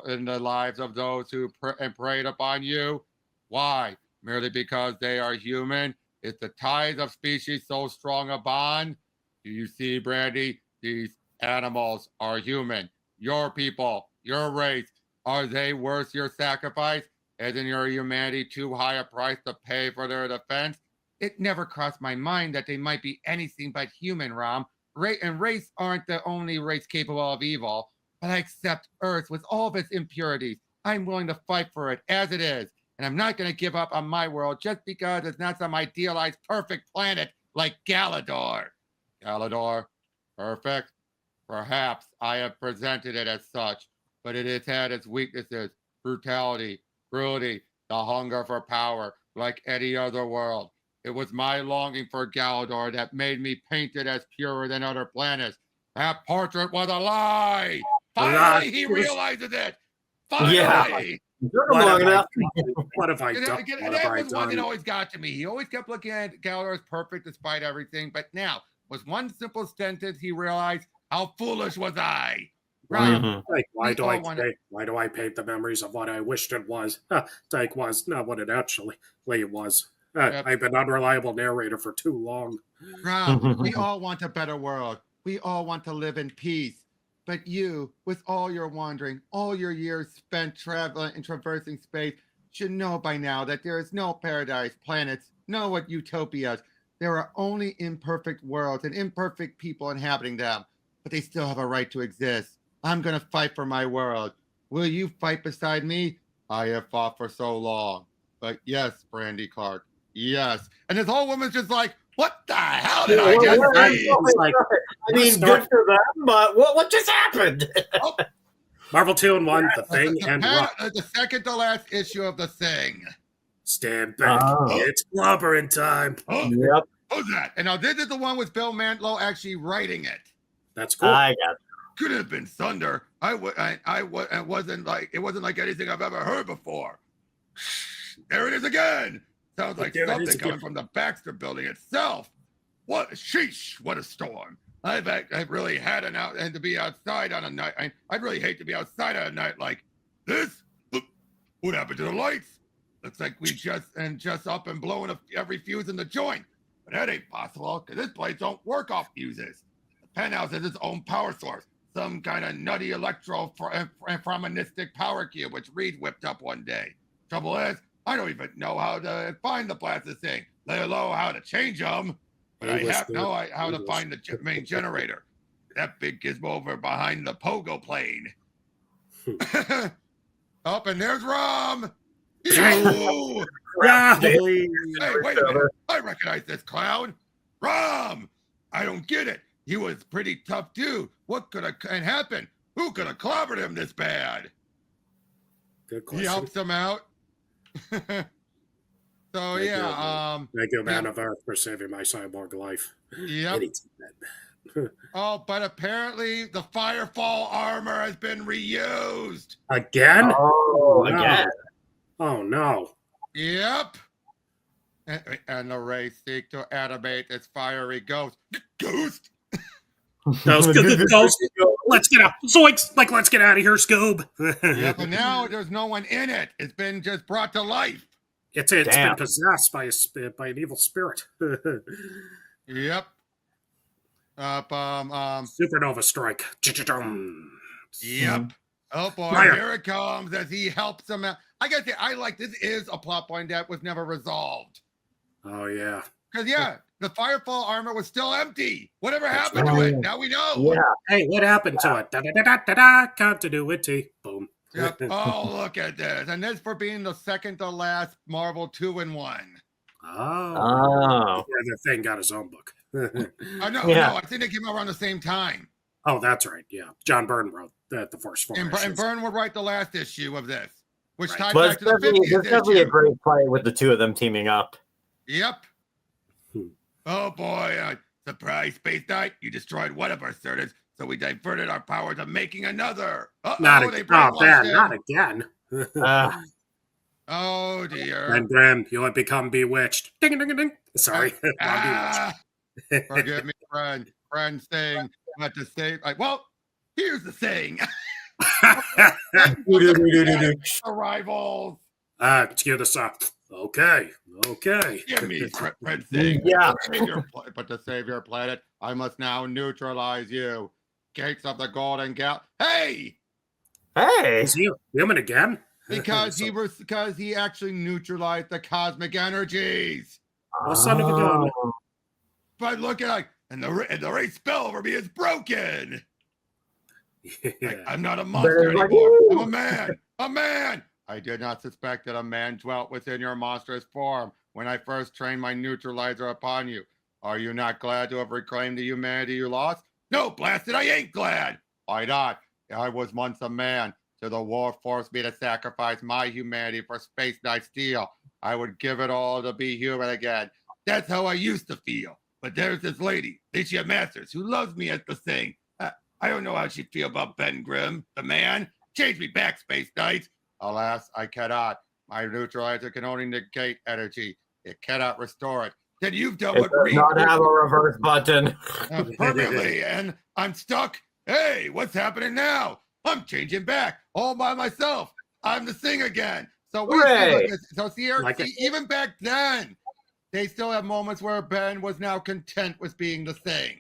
Speaker 3: in the lives of those who preyed upon you. Why? Merely because they are human? Is the ties of species so strong a bond? Do you see, Brandy? These animals are human. Your people, your race, are they worth your sacrifice? Isn't your humanity too high a price to pay for their defense? It never crossed my mind that they might be anything but human, Rom. Race aren't the only race capable of evil, but I accept Earth with all of its impurities. I'm willing to fight for it as it is, and I'm not going to give up on my world just because it's not some idealized perfect planet like Galador. Galador? Perfect? Perhaps I have presented it as such, but it has had its weaknesses, brutality, cruelty, the hunger for power, like any other world. It was my longing for Galador that made me paint it as purer than other planets. That portrait was a lie! Finally, he realizes it! Finally!
Speaker 2: Yeah.
Speaker 4: What have I done?
Speaker 3: That was one that always got to me. He always kept looking at Galador as perfect despite everything, but now, with one simple sentence, he realized, how foolish was I? Right.
Speaker 4: Like, why do I paint the memories of what I wished it was? Like, was not what it actually was. I've been unreliable narrator for too long.
Speaker 3: Rob, we all want a better world. We all want to live in peace. But you, with all your wandering, all your years spent traveling and traversing space, should know by now that there is no paradise, planets, no utopias. There are only imperfect worlds and imperfect people inhabiting them, but they still have a right to exist. I'm going to fight for my world. Will you fight beside me? I have fought for so long. But yes, Brandy Clark, yes. And this whole woman's just like, what the hell did I just see?
Speaker 2: Like, I mean, good for them, but what just happened?
Speaker 4: Marvel 2 and 1, The Thing, and
Speaker 3: the second to last issue of The Thing.
Speaker 4: Stand back.
Speaker 2: Oh.
Speaker 4: It's clobbering time.
Speaker 3: Oh,
Speaker 2: Yep.
Speaker 3: who's that? And now this is the one with Bill Mantlo actually writing it.
Speaker 4: That's cool.
Speaker 2: I got
Speaker 3: Could have been Thunder. It wasn't like anything I've ever heard before. There it is again. Sounds like something coming from the Baxter building itself. What sheesh, what a storm. I've really had an out and to be outside on a night. I'd really hate to be outside on a night like this. What happened to the lights? Looks like we just up and blowing every fuse in the joint. But that ain't possible, because this place don't work off fuses. The penthouse has its own power source. Some kind of nutty electro-phromonistic power cube, which Reed whipped up one day. Trouble is, I don't even know how to find the blasted thing, let alone how to change them. But I have know how to find the main generator. That big gizmo over behind the pogo plane. Up and there's Rom. Yo!
Speaker 4: Hey,
Speaker 3: Wait a minute. I recognize this clown. Rom! I don't get it. He was pretty tough dude. What could have happened? Who could have clobbered him this bad?
Speaker 4: Good question.
Speaker 3: He helps him out. So
Speaker 4: Thank you, Man of Earth, for saving my cyborg life.
Speaker 3: Yep. Oh, but apparently the Firefall armor has been reused.
Speaker 4: Again?
Speaker 2: Oh, again.
Speaker 4: Oh, no.
Speaker 3: Yep. And the race seek to animate its fiery ghost. Ghost?
Speaker 4: Ghost. Let's get out. Zoinks! Like, let's get out of here, Scoob.
Speaker 3: Yeah, but now there's no one in it. It's been just brought to life.
Speaker 4: It's been possessed by an evil spirit.
Speaker 3: Yep.
Speaker 4: Supernova strike.
Speaker 3: Yep. Oh boy,
Speaker 4: Fire.
Speaker 3: here it comes as he helps him out. I gotta say, I like this is a plot point that was never resolved.
Speaker 4: Oh yeah.
Speaker 3: Because the Firefall armor was still empty. Whatever happened to it? Now we know.
Speaker 2: Yeah.
Speaker 4: Hey, what happened to it? Da-da-da-da-da-da. Continuity. Boom.
Speaker 3: Yep. Oh, look at this. And this for being the second to last Marvel 2-in-1.
Speaker 2: Oh.
Speaker 4: Where the thing got his own book.
Speaker 3: No, I think they came out around the same time.
Speaker 4: Oh, that's right. Yeah. John Byrne wrote the first four.
Speaker 3: And Byrne would write the last issue of this, which ties
Speaker 2: But
Speaker 3: back to the 50th
Speaker 2: it's definitely a
Speaker 3: issue.
Speaker 2: great play with the two of them teaming up.
Speaker 3: Yep. Oh boy, surprise, Spaceknight. You destroyed one of our servants, so we diverted our power to making another.
Speaker 4: Not again.
Speaker 3: Oh dear.
Speaker 4: And Graham, you have become bewitched. Ding, ding, ding, ding. Sorry.
Speaker 3: Forgive me, friend. Friend saying not to say. Well, here's the saying. Arrivals.
Speaker 4: Cue this up. Okay.
Speaker 3: Give me friend saying.
Speaker 2: Yeah.
Speaker 3: But to save your planet, I must now neutralize you. Gates of the Golden Gal. Hey!
Speaker 4: Is he human again?
Speaker 3: Because he actually neutralized the cosmic energies.
Speaker 4: Oh, son of a gun.
Speaker 3: But look at and the race spell over me is broken.
Speaker 4: Yeah.
Speaker 3: I'm not a monster anymore. I'm a man. A man. I did not suspect that a man dwelt within your monstrous form when I first trained my neutralizer upon you. Are you not glad to have reclaimed the humanity you lost? No, blasted, I ain't glad. Why not? I was once a man. So the war forced me to sacrifice my humanity for Spaceknight steel. I would give it all to be human again. That's how I used to feel. But there's this lady, Alicia Masters, who loves me as the thing. I don't know how she'd feel about Ben Grimm, the man. Change me back, Spaceknight. Alas, I cannot. My neutralizer can only negate energy. It cannot restore it. Then you've done what
Speaker 2: Reed not have a reverse button.
Speaker 3: Perfectly, and I'm stuck. Hey, what's happening now? I'm changing back all by myself. I'm the thing again. So even back then, they still have moments where Ben was now content with being the thing.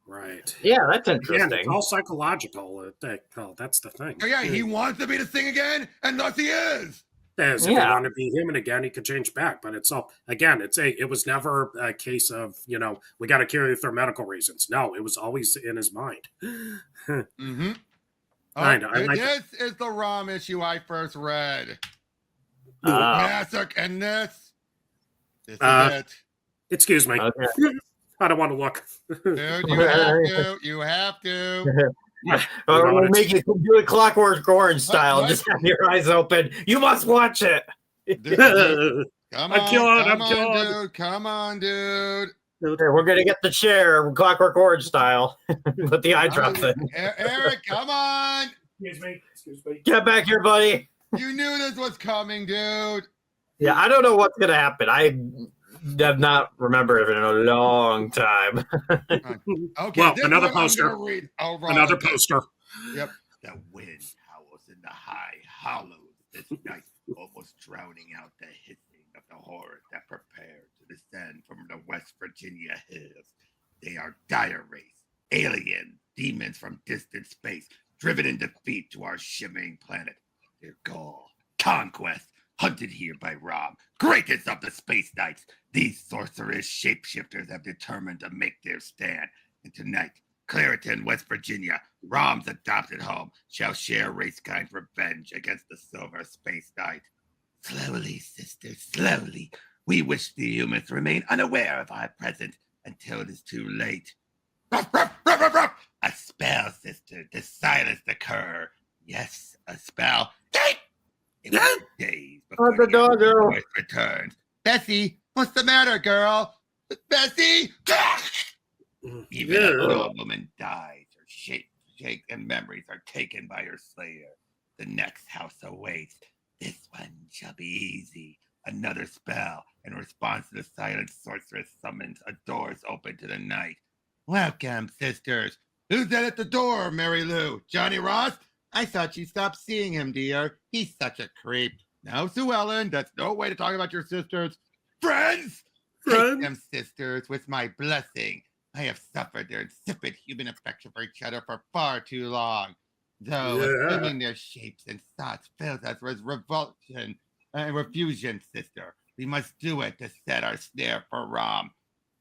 Speaker 4: Right.
Speaker 2: Yeah, that's interesting.
Speaker 4: Again, it's all psychological. That's the thing.
Speaker 3: Oh, yeah, he wants to be the thing again, and thus he is.
Speaker 4: If he wanted to be human again, he could change back. But it's all again. It was never a case of we got to cure you for medical reasons. No, it was always in his mind.
Speaker 3: Mm-hmm. This is the ROM issue I first read. Massacre and this is it.
Speaker 4: Excuse me. Okay. I don't want to look.
Speaker 3: Dude, you have to.
Speaker 2: We'll make you do it Clockwork Orange style. Just have your eyes open. You must watch it.
Speaker 3: Come
Speaker 4: I'm
Speaker 3: on,
Speaker 4: cured,
Speaker 3: come
Speaker 4: I'm
Speaker 3: on,
Speaker 4: cured.
Speaker 3: dude. Come on, dude.
Speaker 2: Hey, we're gonna get the chair, Clockwork Orange style. Put the eye drops in.
Speaker 3: Eric, come on.
Speaker 4: Excuse me.
Speaker 2: Get back here, buddy.
Speaker 3: You knew this was coming, dude.
Speaker 2: Yeah, I don't know what's gonna happen. I have not remembered it in a long time.
Speaker 3: Okay,
Speaker 4: Well,
Speaker 3: this
Speaker 4: another
Speaker 3: one I'm
Speaker 4: poster.
Speaker 3: gonna read. Oh, right,
Speaker 4: Another
Speaker 3: okay.
Speaker 4: poster.
Speaker 3: Yep. The wind howls in the high hollows this night, almost drowning out the hissing of the horrors that prepare to descend from the West Virginia hills. They are dire race, alien demons from distant space, driven in defeat to our shimmering planet. Their goal, conquest, hunted here by Rom, greatest of the space knights. These sorcerous shapeshifters have determined to make their stand. And tonight, Clarieton, West Virginia, Rom's adopted home, shall share racekind's revenge against the Silver Space Knight. Slowly, sister, slowly. We wish the humans to remain unaware of our presence until it is too late. Ruff, ruff, ruff, ruff, ruff. A spell, sister, to silence the cur. Yes, a spell. It will be days before
Speaker 2: the doggo
Speaker 3: voice returns. Bessie, what's the matter, girl? Bessie! Even a grown woman dies. Her shake and memories are taken by her slayer. The next house awaits. This one shall be easy. Another spell. In response to the silent sorceress summons, a door is open to the night. Welcome, sisters. Who's that at the door, Mary Lou? Johnny Ross? I thought you stopped seeing him, dear. He's such a creep. No, Sue Ellen, that's no way to talk about your sisters. Friends! Take them, sisters, with my blessing. I have suffered their insipid human affection for each other for far too long. Though assuming their shapes and thoughts fills us with revulsion and refusion, sister, we must do it to set our snare for Rom.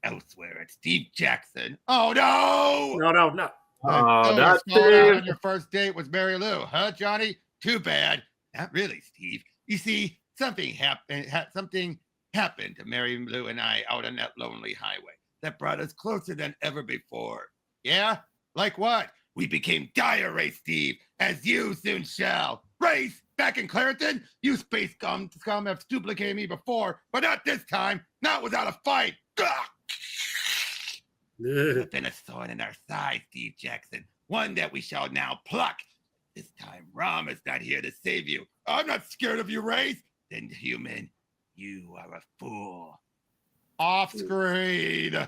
Speaker 3: Elsewhere at Steve Jackson. Oh no!
Speaker 4: No.
Speaker 2: Oh, that's
Speaker 3: you're falling out
Speaker 2: Steve.
Speaker 3: on your first date with Mary Lou, huh, Johnny? Too bad. Not really, Steve. You see, something happened to Mary Lou and I out on that lonely highway that brought us closer than ever before. Yeah? Like what? We became dire race, Steve, as you soon shall. Race, back in Clarieton, you space scum have duplicated me before, but not this time, not without a fight. There's been a thorn in our side, Steve Jackson, one that we shall now pluck. This time, Rom is not here to save you. I'm not scared of you, Race. Then, human, you are a fool. Off screen.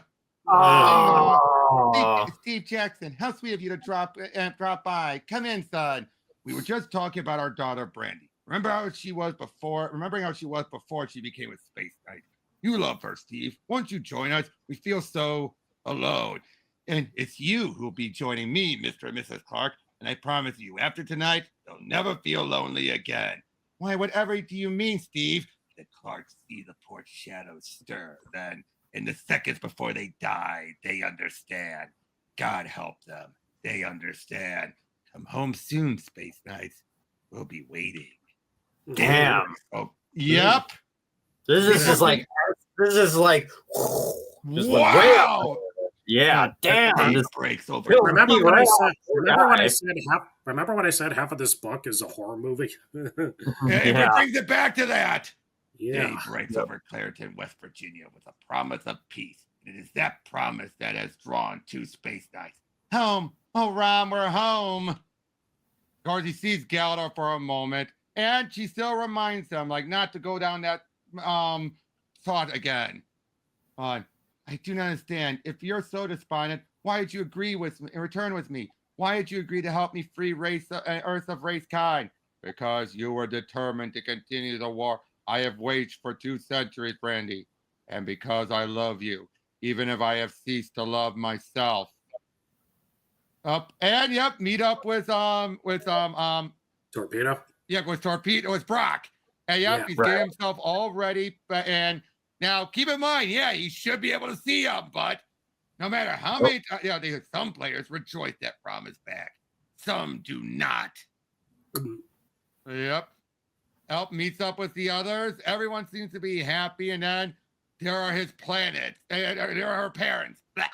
Speaker 3: Steve Jackson, how sweet of you to drop by. Come in, son. We were just talking about our daughter, Brandy. Remembering how she was before she became a space knight. You love her, Steve. Won't you join us? We feel so alone. And it's you who'll be joining me, Mr. and Mrs. Clark. And I promise you, after tonight, you'll never feel lonely again. Why, whatever do you mean, Steve? The Clarks see the poor shadows stir. Then, in the seconds before they die, they understand. God help them. They understand. Come home soon, Space Knights. We'll be waiting.
Speaker 2: Damn.
Speaker 3: Oh, yep.
Speaker 2: This is like
Speaker 3: wow.
Speaker 2: Yeah, damn. This
Speaker 3: breaks over.
Speaker 4: Remember when I said?
Speaker 2: Right.
Speaker 4: Remember when I said half of this book is a horror movie?
Speaker 3: It brings it back to that.
Speaker 4: Yeah.
Speaker 3: Day breaks over Clarieton, West Virginia, with a promise of peace. And it is that promise that has drawn two space knights. Home. Oh, Rom, we're home. Of course, he sees Galador for a moment, and she still reminds him, like, not to go down that thought again. I do not understand. If you're so despondent, why did you agree with me, return with me? Why did you agree to help me free Earth of race kind? Because you were determined to continue the war I have waged for 2 centuries, Brandy. And because I love you, even if I have ceased to love myself. Meet up with
Speaker 4: Torpedo.
Speaker 3: Yeah, with Torpedo, with Brock. And he's getting himself all ready. And now, keep in mind, you should be able to see him, but no matter how many times, some players rejoice that Rom is back. Some do not. Yep. Elp meets up with the others. Everyone seems to be happy, and then there are his planets. There are her parents. Blah.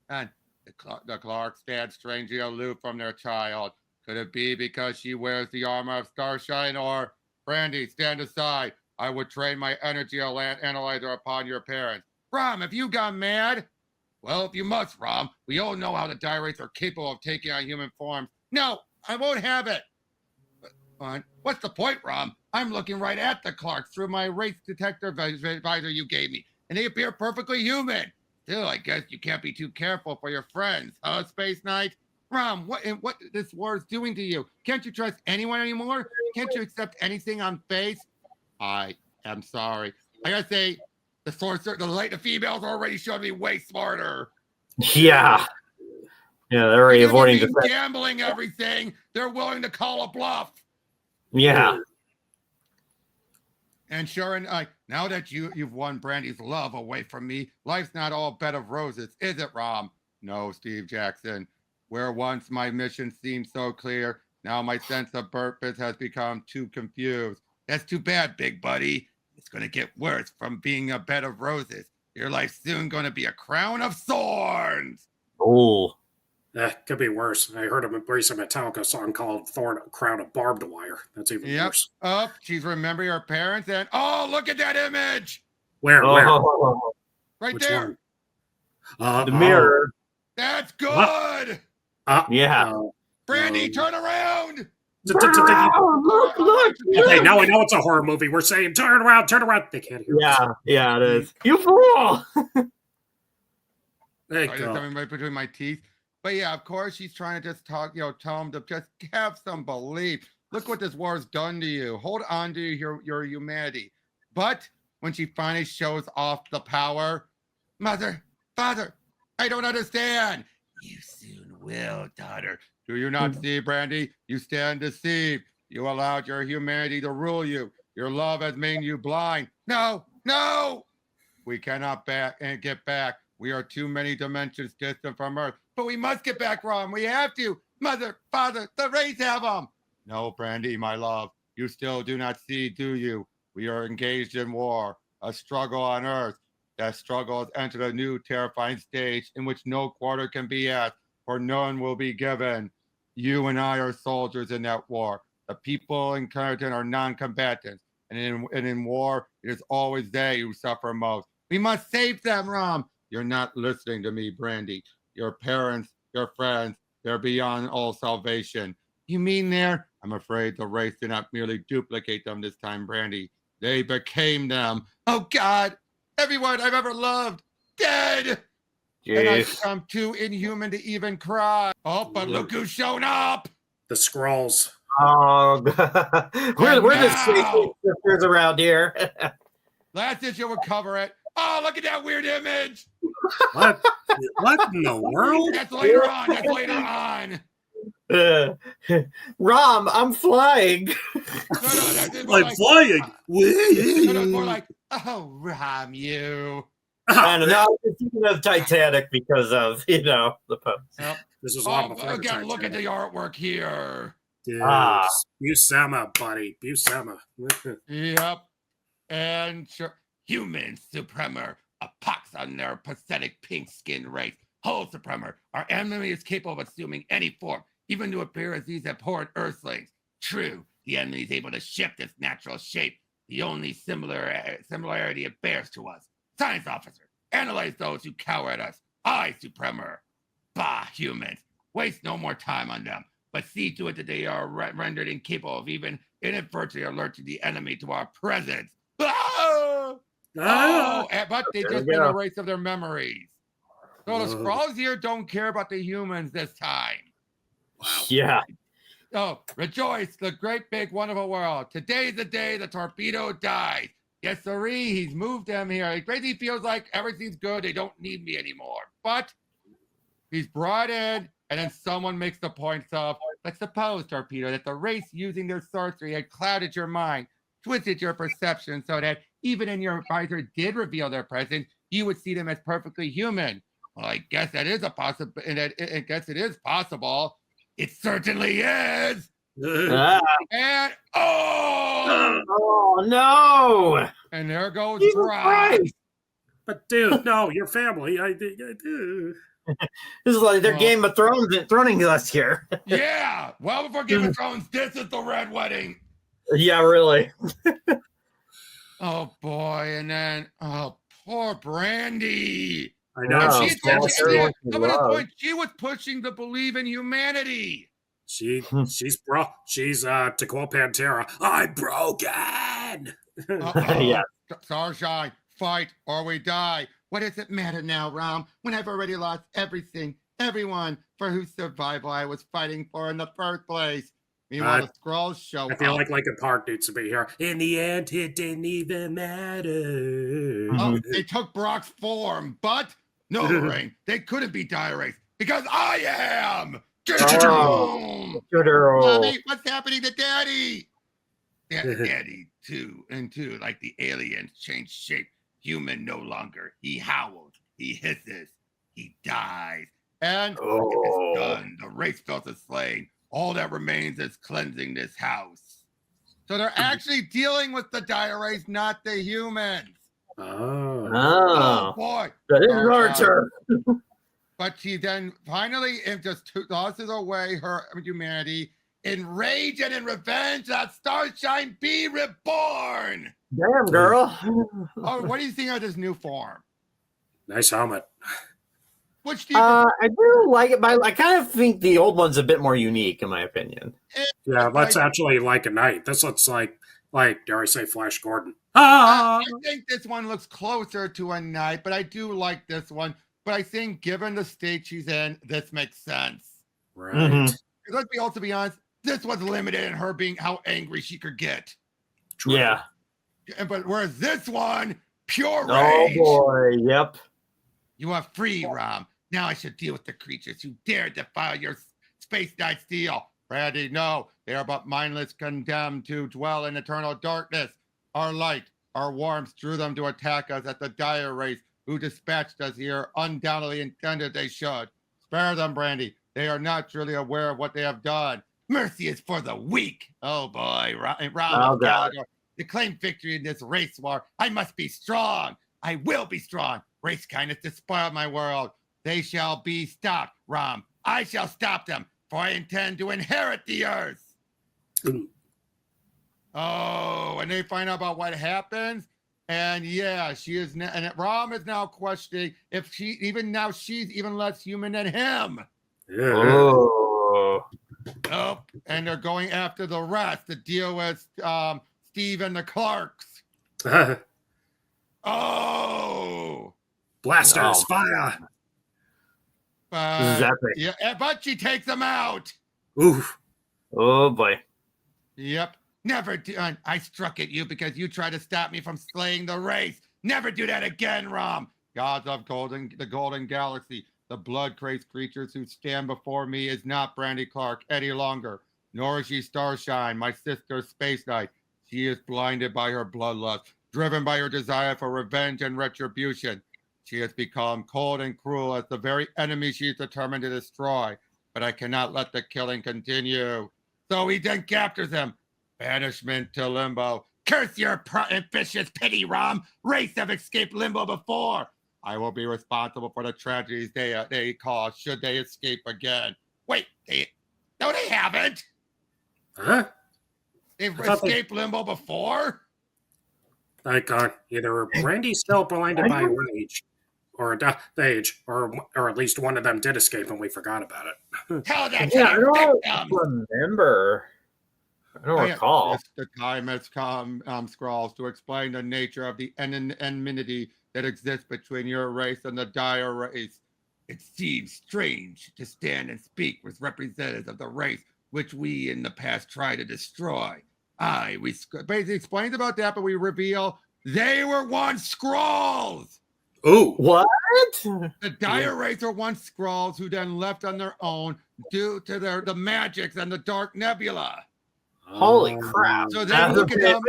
Speaker 3: And the Clarks stand strangely aloof from their child. Could it be because she wears the armor of Starshine, or Brandy, stand aside? I would train my energy analyzer upon your parents. Rom, have you gone mad? Well, if you must, Rom, we all know how the diaries are capable of taking on human forms. No, I won't have it. What's the point, Rom? I'm looking right at the Clarks through my race detector visor you gave me, and they appear perfectly human. Still, I guess you can't be too careful for your friends, huh, Spaceknight? Rom, what this war is doing to you? Can't you trust anyone anymore? Can't you accept anything on face? I am sorry. I gotta say, the light of females already showed me way smarter.
Speaker 2: Yeah. Yeah, they're already avoiding
Speaker 3: the gambling everything. They're willing to call a bluff.
Speaker 2: Yeah.
Speaker 3: And sure, and now that you've won Brandy's love away from me, life's not all bed of roses, is it, Rom? No, Steve Jackson. Where once my mission seemed so clear, now my sense of purpose has become too confused. That's too bad, big buddy. It's going to get worse from being a bed of roses. Your life's soon going to be a crown of thorns.
Speaker 2: Oh.
Speaker 4: Could be worse. I heard him embrace a Metallica song called Crown of Barbed Wire. That's even worse.
Speaker 3: Oh, she's remembering her parents and look at that image.
Speaker 4: Where?
Speaker 3: Right
Speaker 4: Which
Speaker 3: there.
Speaker 4: One?
Speaker 2: The mirror.
Speaker 3: That's good.
Speaker 2: Yeah.
Speaker 3: Brandy, turn around.
Speaker 2: Look.
Speaker 4: Okay, now I know it's a horror movie. We're saying turn around. They can't hear us.
Speaker 2: Yeah, it is. You fool.
Speaker 3: Sorry, coming right between my teeth. But yeah, of course, she's trying to just tell him to just have some belief. Look what this war has done to you. Hold on to your humanity. But when she finally shows off the power, Mother, Father, I don't understand. You soon will, daughter. Do you not see, Brandy? You stand deceived. You allowed your humanity to rule you. Your love has made you blind. No. We cannot get back. We are too many dimensions distant from Earth. But we must get back, Rom. We have to. Mother, Father, the rays have them. No, Brandy, my love. You still do not see, do you? We are engaged in war, a struggle on Earth. That struggle has entered a new terrifying stage in which no quarter can be at, for none will be given. You and I are soldiers in that war. The people in Clarieton are non-combatants. And in war, it is always they who suffer most. We must save them, Rom. You're not listening to me, Brandy. Your parents, your friends, they're beyond all salvation. You mean there? I'm afraid the race did not merely duplicate them this time, Brandy. They became them. Oh, God. Everyone I've ever loved, dead. Jeez. And I've become too inhuman to even cry. Oh, but look who's shown up.
Speaker 4: The Skrulls.
Speaker 2: Oh, we're the sisters around here.
Speaker 3: Last issue will cover it. Oh, look at that weird image.
Speaker 4: What? What in the world?
Speaker 3: That's later on.
Speaker 2: Rom, I'm flying.
Speaker 4: I'm flying.
Speaker 3: No, more like, oh, Rom, you.
Speaker 2: I don't know. I was thinking of Titanic because of, the post.
Speaker 3: Yep.
Speaker 4: This is long before
Speaker 3: again, look at the artwork here.
Speaker 4: Buscema, buddy. Buscema.
Speaker 3: Yep. And sure. Human Supremer, a pox on their pathetic pink-skinned race. Whole Supremer, our enemy is capable of assuming any form, even to appear as these abhorrent earthlings. True, the enemy is able to shift its natural shape, the only similarity it bears to us. Science officer, analyze those who cower at us. I, Supremer. Bah, humans, waste no more time on them, but see to it that they are rendered incapable of even inadvertently alerting the enemy to our presence. But they just been erased of their memories. So the Skrulls here don't care about the humans this time.
Speaker 2: Wow. Yeah.
Speaker 3: Oh, rejoice, the great big wonderful world. Today's the day the torpedo dies. Yes, sirree, he's moved them here. It crazy feels like everything's good. They don't need me anymore. But he's brought in, and then someone makes the point of, let's suppose, torpedo, that the race using their sorcery had clouded your mind, twisted your perception so that even in your advisor did reveal their presence, you would see them as perfectly human. Well, I guess that is I guess it is possible. It certainly is. And
Speaker 2: oh no!
Speaker 3: And there goes
Speaker 2: Christ.
Speaker 4: But dude, no, your family. I do.
Speaker 2: This is like their Game of Thrones throning us here.
Speaker 3: Yeah, well before Game of Thrones, this is the Red Wedding.
Speaker 2: Yeah, really.
Speaker 3: Oh boy, and then poor Brandy.
Speaker 4: I know
Speaker 2: Oh,
Speaker 4: she's
Speaker 2: well,
Speaker 4: devastated.
Speaker 2: everyone can
Speaker 3: Up to the
Speaker 2: love.
Speaker 3: point she was pushing to believe in humanity.
Speaker 4: She's to quote Pantera, I'm broken.
Speaker 2: Yeah.
Speaker 3: Starshine, fight or we die. What does it matter now, Rom, when I've already lost everything, everyone for whose survival I was fighting for in the first place? Meanwhile, the Skrulls show
Speaker 4: I feel
Speaker 3: up.
Speaker 4: like Linkin Park needs to be here. In the end, it didn't even matter.
Speaker 3: Oh, they took Brock's form, but no, Lorraine, they couldn't be Dire Wraiths because I am.
Speaker 2: Oh,
Speaker 3: Mommy, what's happening to Daddy? Daddy, too, like the aliens, changed shape. Human no longer. He howls, he hisses, he dies. And it's done. The race filth is slain. All that remains is cleansing this house. So they're actually dealing with the Dire Wraiths, not the humans.
Speaker 2: Oh
Speaker 3: Boy.
Speaker 2: that is our turn.
Speaker 3: But she then finally just tosses away her humanity in rage and in revenge that Starshine be reborn.
Speaker 2: Damn, girl.
Speaker 3: Oh, what do you think of this new form?
Speaker 4: Nice helmet.
Speaker 3: Which do you
Speaker 2: I do like it, but I kind of think the old one's a bit more unique, in my opinion.
Speaker 4: Yeah, that's actually like a knight. This looks like dare I say, Flash Gordon. I
Speaker 3: think this one looks closer to a knight, but I do like this one. But I think, given the state she's in, this makes sense.
Speaker 4: Right.
Speaker 2: Mm-hmm.
Speaker 3: Let's also be honest. This was limited in her being how angry she could get.
Speaker 4: True.
Speaker 2: Yeah.
Speaker 3: But whereas this one, pure rage.
Speaker 2: Oh boy, yep.
Speaker 3: You are free, Rom. Now I should deal with the creatures who dare defile your Spaceknight steel. Brandy, no. They are but mindless condemned to dwell in eternal darkness. Our light, our warmth drew them to attack us at the Dire Wraiths who dispatched us here undoubtedly intended they should. Spare them, Brandy. They are not truly aware of what they have done. Mercy is for the weak. Oh boy, Rom Gallagher. To claim victory in this race war, I must be strong. I will be strong. Race kindness despoiled my world. They shall be stopped, Rom. I shall stop them, for I intend to inherit the earth. Oh, and they find out about what happens. And yeah, she is, and Rom is now questioning if she's even less human than him.
Speaker 4: Yeah.
Speaker 3: Oh, and they're going after the rest to deal with Steve and the Clarks. Oh,
Speaker 4: blasters, fire!
Speaker 3: Yeah, but she takes them out.
Speaker 4: Oof!
Speaker 2: Oh boy.
Speaker 3: Yep. Never do. I struck at you because you tried to stop me from slaying the race. Never do that again, Rom. Gods of the Golden Galaxy, the blood-crazed creatures who stand before me is not Brandy Clark any longer, nor is she Starshine, my sister Spaceknight. She is blinded by her bloodlust, driven by her desire for revenge and retribution. She has become cold and cruel as the very enemy she is determined to destroy. But I cannot let the killing continue. So he then captures him. Banishment to limbo. Curse your ambitious pity, Rom. Race have escaped limbo before. I will be responsible for the tragedies they cause should they escape again. Wait, they haven't.
Speaker 4: Huh?
Speaker 3: They've escaped limbo before?
Speaker 4: Like either Brandy's still blinded by rage, or or at least one of them did escape and we forgot about it.
Speaker 3: Tell that
Speaker 2: I don't remember. I don't recall.
Speaker 3: The time has come, Skrulls, to explain the nature of the enmity that exists between your race and the Dire Race. It seems strange to stand and speak with representatives of the race which we in the past tried to destroy. We basically explained about that, but we reveal they were once Skrulls.
Speaker 4: Oh,
Speaker 2: what?
Speaker 3: The Dire Wraiths are once Skrulls who then left on their own due to the magics and the Dark Nebula.
Speaker 2: Holy crap!
Speaker 3: So they look at them as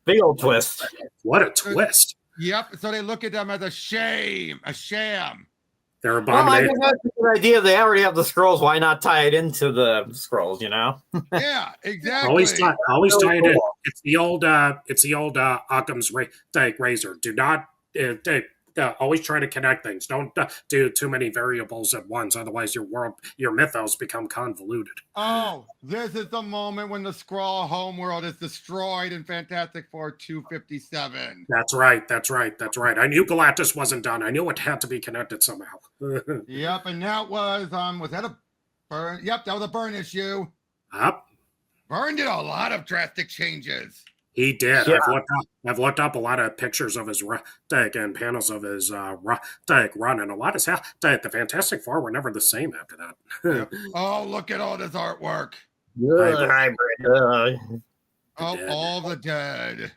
Speaker 2: big old twist.
Speaker 4: What a twist!
Speaker 3: Yep. So they look at them as a sham.
Speaker 4: They're abomination.
Speaker 2: I think that's a good idea. They already have the scrolls. Why not tie it into the scrolls? You know?
Speaker 3: Yeah, exactly.
Speaker 4: Always tie it in. It's the old Occam's razor. Do not always try to connect things. Don't do too many variables at once, otherwise your mythos become convoluted.
Speaker 3: Oh, this is the moment when the Skrull homeworld is destroyed in Fantastic Four 257.
Speaker 4: That's right. I knew Galactus wasn't done. I knew it had to be connected somehow.
Speaker 3: Yep, and that was that a burn? Yep, that was a burn issue.
Speaker 4: Up.
Speaker 3: Burn did a lot of drastic changes.
Speaker 4: He did.
Speaker 2: Yeah.
Speaker 4: I've looked up a lot of pictures of his and panels of his run, and a lot of the Fantastic Four were never the same after that.
Speaker 3: Yep. Oh, look at all this artwork.
Speaker 2: Hybrid.
Speaker 3: Oh, all the dead.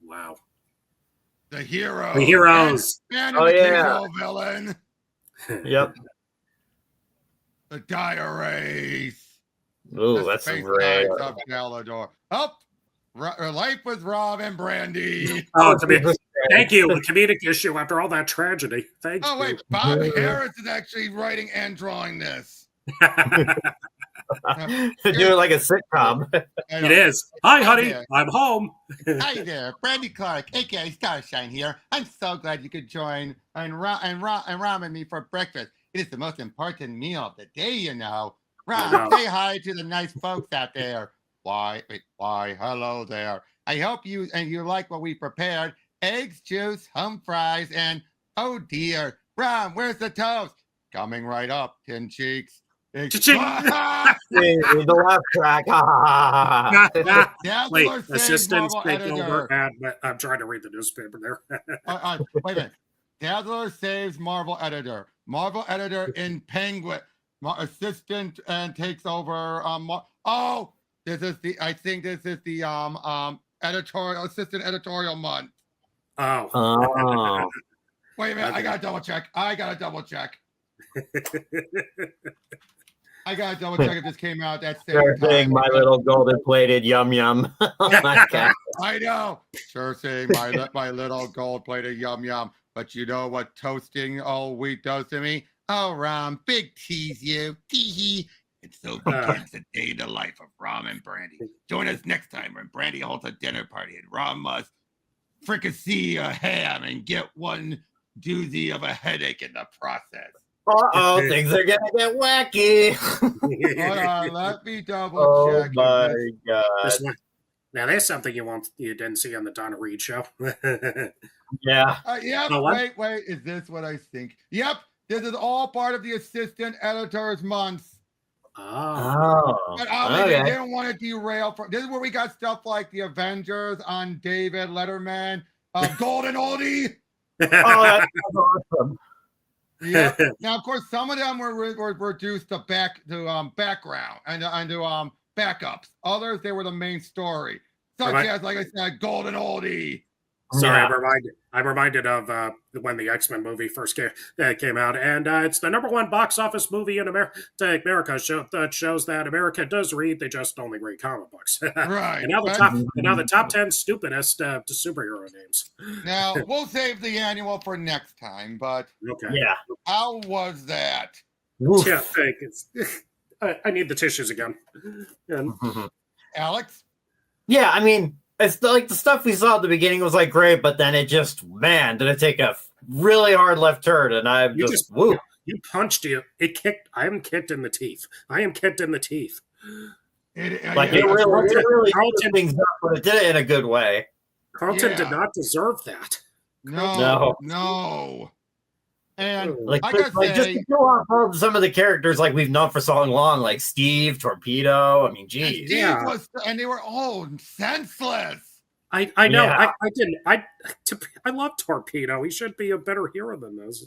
Speaker 4: Wow.
Speaker 3: The heroes.
Speaker 4: The heroes.
Speaker 3: And
Speaker 2: Oh,
Speaker 3: the
Speaker 2: yeah.
Speaker 3: villain.
Speaker 2: Yep.
Speaker 3: The dire race.
Speaker 2: Ooh,
Speaker 3: The
Speaker 2: that's
Speaker 3: Space
Speaker 2: rare.
Speaker 3: Knights of Galador. Oh, Life with Rob and Brandy.
Speaker 4: Oh, thank you. The comedic issue after all that tragedy. Thank you.
Speaker 3: Oh, wait. Bob Harris is actually writing and drawing this.
Speaker 2: Do it like a sitcom.
Speaker 4: It is. Hi, honey.
Speaker 3: Yeah.
Speaker 4: I'm home.
Speaker 3: Hi there, Brandy Clark, aka Starshine here. I'm so glad you could join and Ram and me for breakfast. It is the most important meal of the day, you know. Ram, say hi to the nice folks out there. Why, hello there. I hope you like what we prepared. Eggs, juice, home fries, and oh dear, Ram, where's the toast? Coming right up, tin cheeks.
Speaker 4: Cha-ching.
Speaker 2: The laugh track.
Speaker 4: Wait,
Speaker 3: Dazzler saves
Speaker 4: assistants
Speaker 3: Marvel
Speaker 4: take
Speaker 3: editor.
Speaker 4: over. I'm trying to read the newspaper there.
Speaker 3: Wait a minute. Dazzler saves Marvel editor. Marvel editor in Penguin. Assistant and takes over. I think this is the editorial assistant editorial month.
Speaker 2: Oh.
Speaker 3: Wait a minute. I gotta double check. I gotta double check if this came out that same
Speaker 2: Sure
Speaker 3: time.
Speaker 2: thing, my little golden plated yum yum. Oh my God.
Speaker 3: I know. Sure thing, my little gold plated yum yum. But you know what toasting all wheat does to me? Oh, Ram, big tease you. Tee-hee. And so begins the day in the life of Ram and Brandy. Join us next time when Brandy holds a dinner party and Ram must fricassee a ham and get one doozy of a headache in the process.
Speaker 2: Uh-oh, things are gonna get wacky.
Speaker 3: Hold on, let me double check.
Speaker 2: Oh my God.
Speaker 4: Now there's something you didn't see on the Donna Reed show.
Speaker 2: Yeah.
Speaker 3: Yep.
Speaker 4: Oh, what?
Speaker 3: Wait. Is this what I think? Yep. This is all part of the assistant editor's month.
Speaker 2: Oh.
Speaker 3: But
Speaker 2: Okay.
Speaker 3: they don't want to derail. This is where we got stuff like the Avengers on David Letterman, Golden Oldie.
Speaker 2: Oh, that's awesome.
Speaker 3: Yeah. Now, of course, some of them were reduced to background and to backups. Others, they were the main story, such as, like I said, Golden Oldie.
Speaker 4: Sorry,
Speaker 2: Yeah.
Speaker 4: I'm reminded of when the X-Men movie first came out, and it's the #1 box office movie in America. That shows that America does read; they just only read comic books.
Speaker 3: Right.
Speaker 4: And now the top 10 stupidest superhero names.
Speaker 3: Now we'll save the annual for next time. But
Speaker 4: Okay.
Speaker 2: Yeah.
Speaker 3: how was that?
Speaker 2: Oof.
Speaker 4: Yeah. I need the tissues again. And
Speaker 3: Alex?
Speaker 2: Yeah, I mean, it's like the stuff we saw at the beginning was like great, but then it just, man, did it take a really hard left turn, and I just woo.
Speaker 4: You punched you. It kicked. I am kicked in the teeth. I am kicked in the teeth.
Speaker 2: It really
Speaker 4: Carlton-
Speaker 2: things up, but it did it in a good way.
Speaker 4: Carlton did not deserve that.
Speaker 3: No. And
Speaker 2: Like,
Speaker 3: I gotta
Speaker 2: just
Speaker 3: say,
Speaker 2: to go off of some of the characters like we've known for so long, like Steve, Torpedo. I mean, geez.
Speaker 3: and they were all senseless.
Speaker 4: I know.
Speaker 2: Yeah.
Speaker 4: I didn't. I love Torpedo. He should be a better hero than this.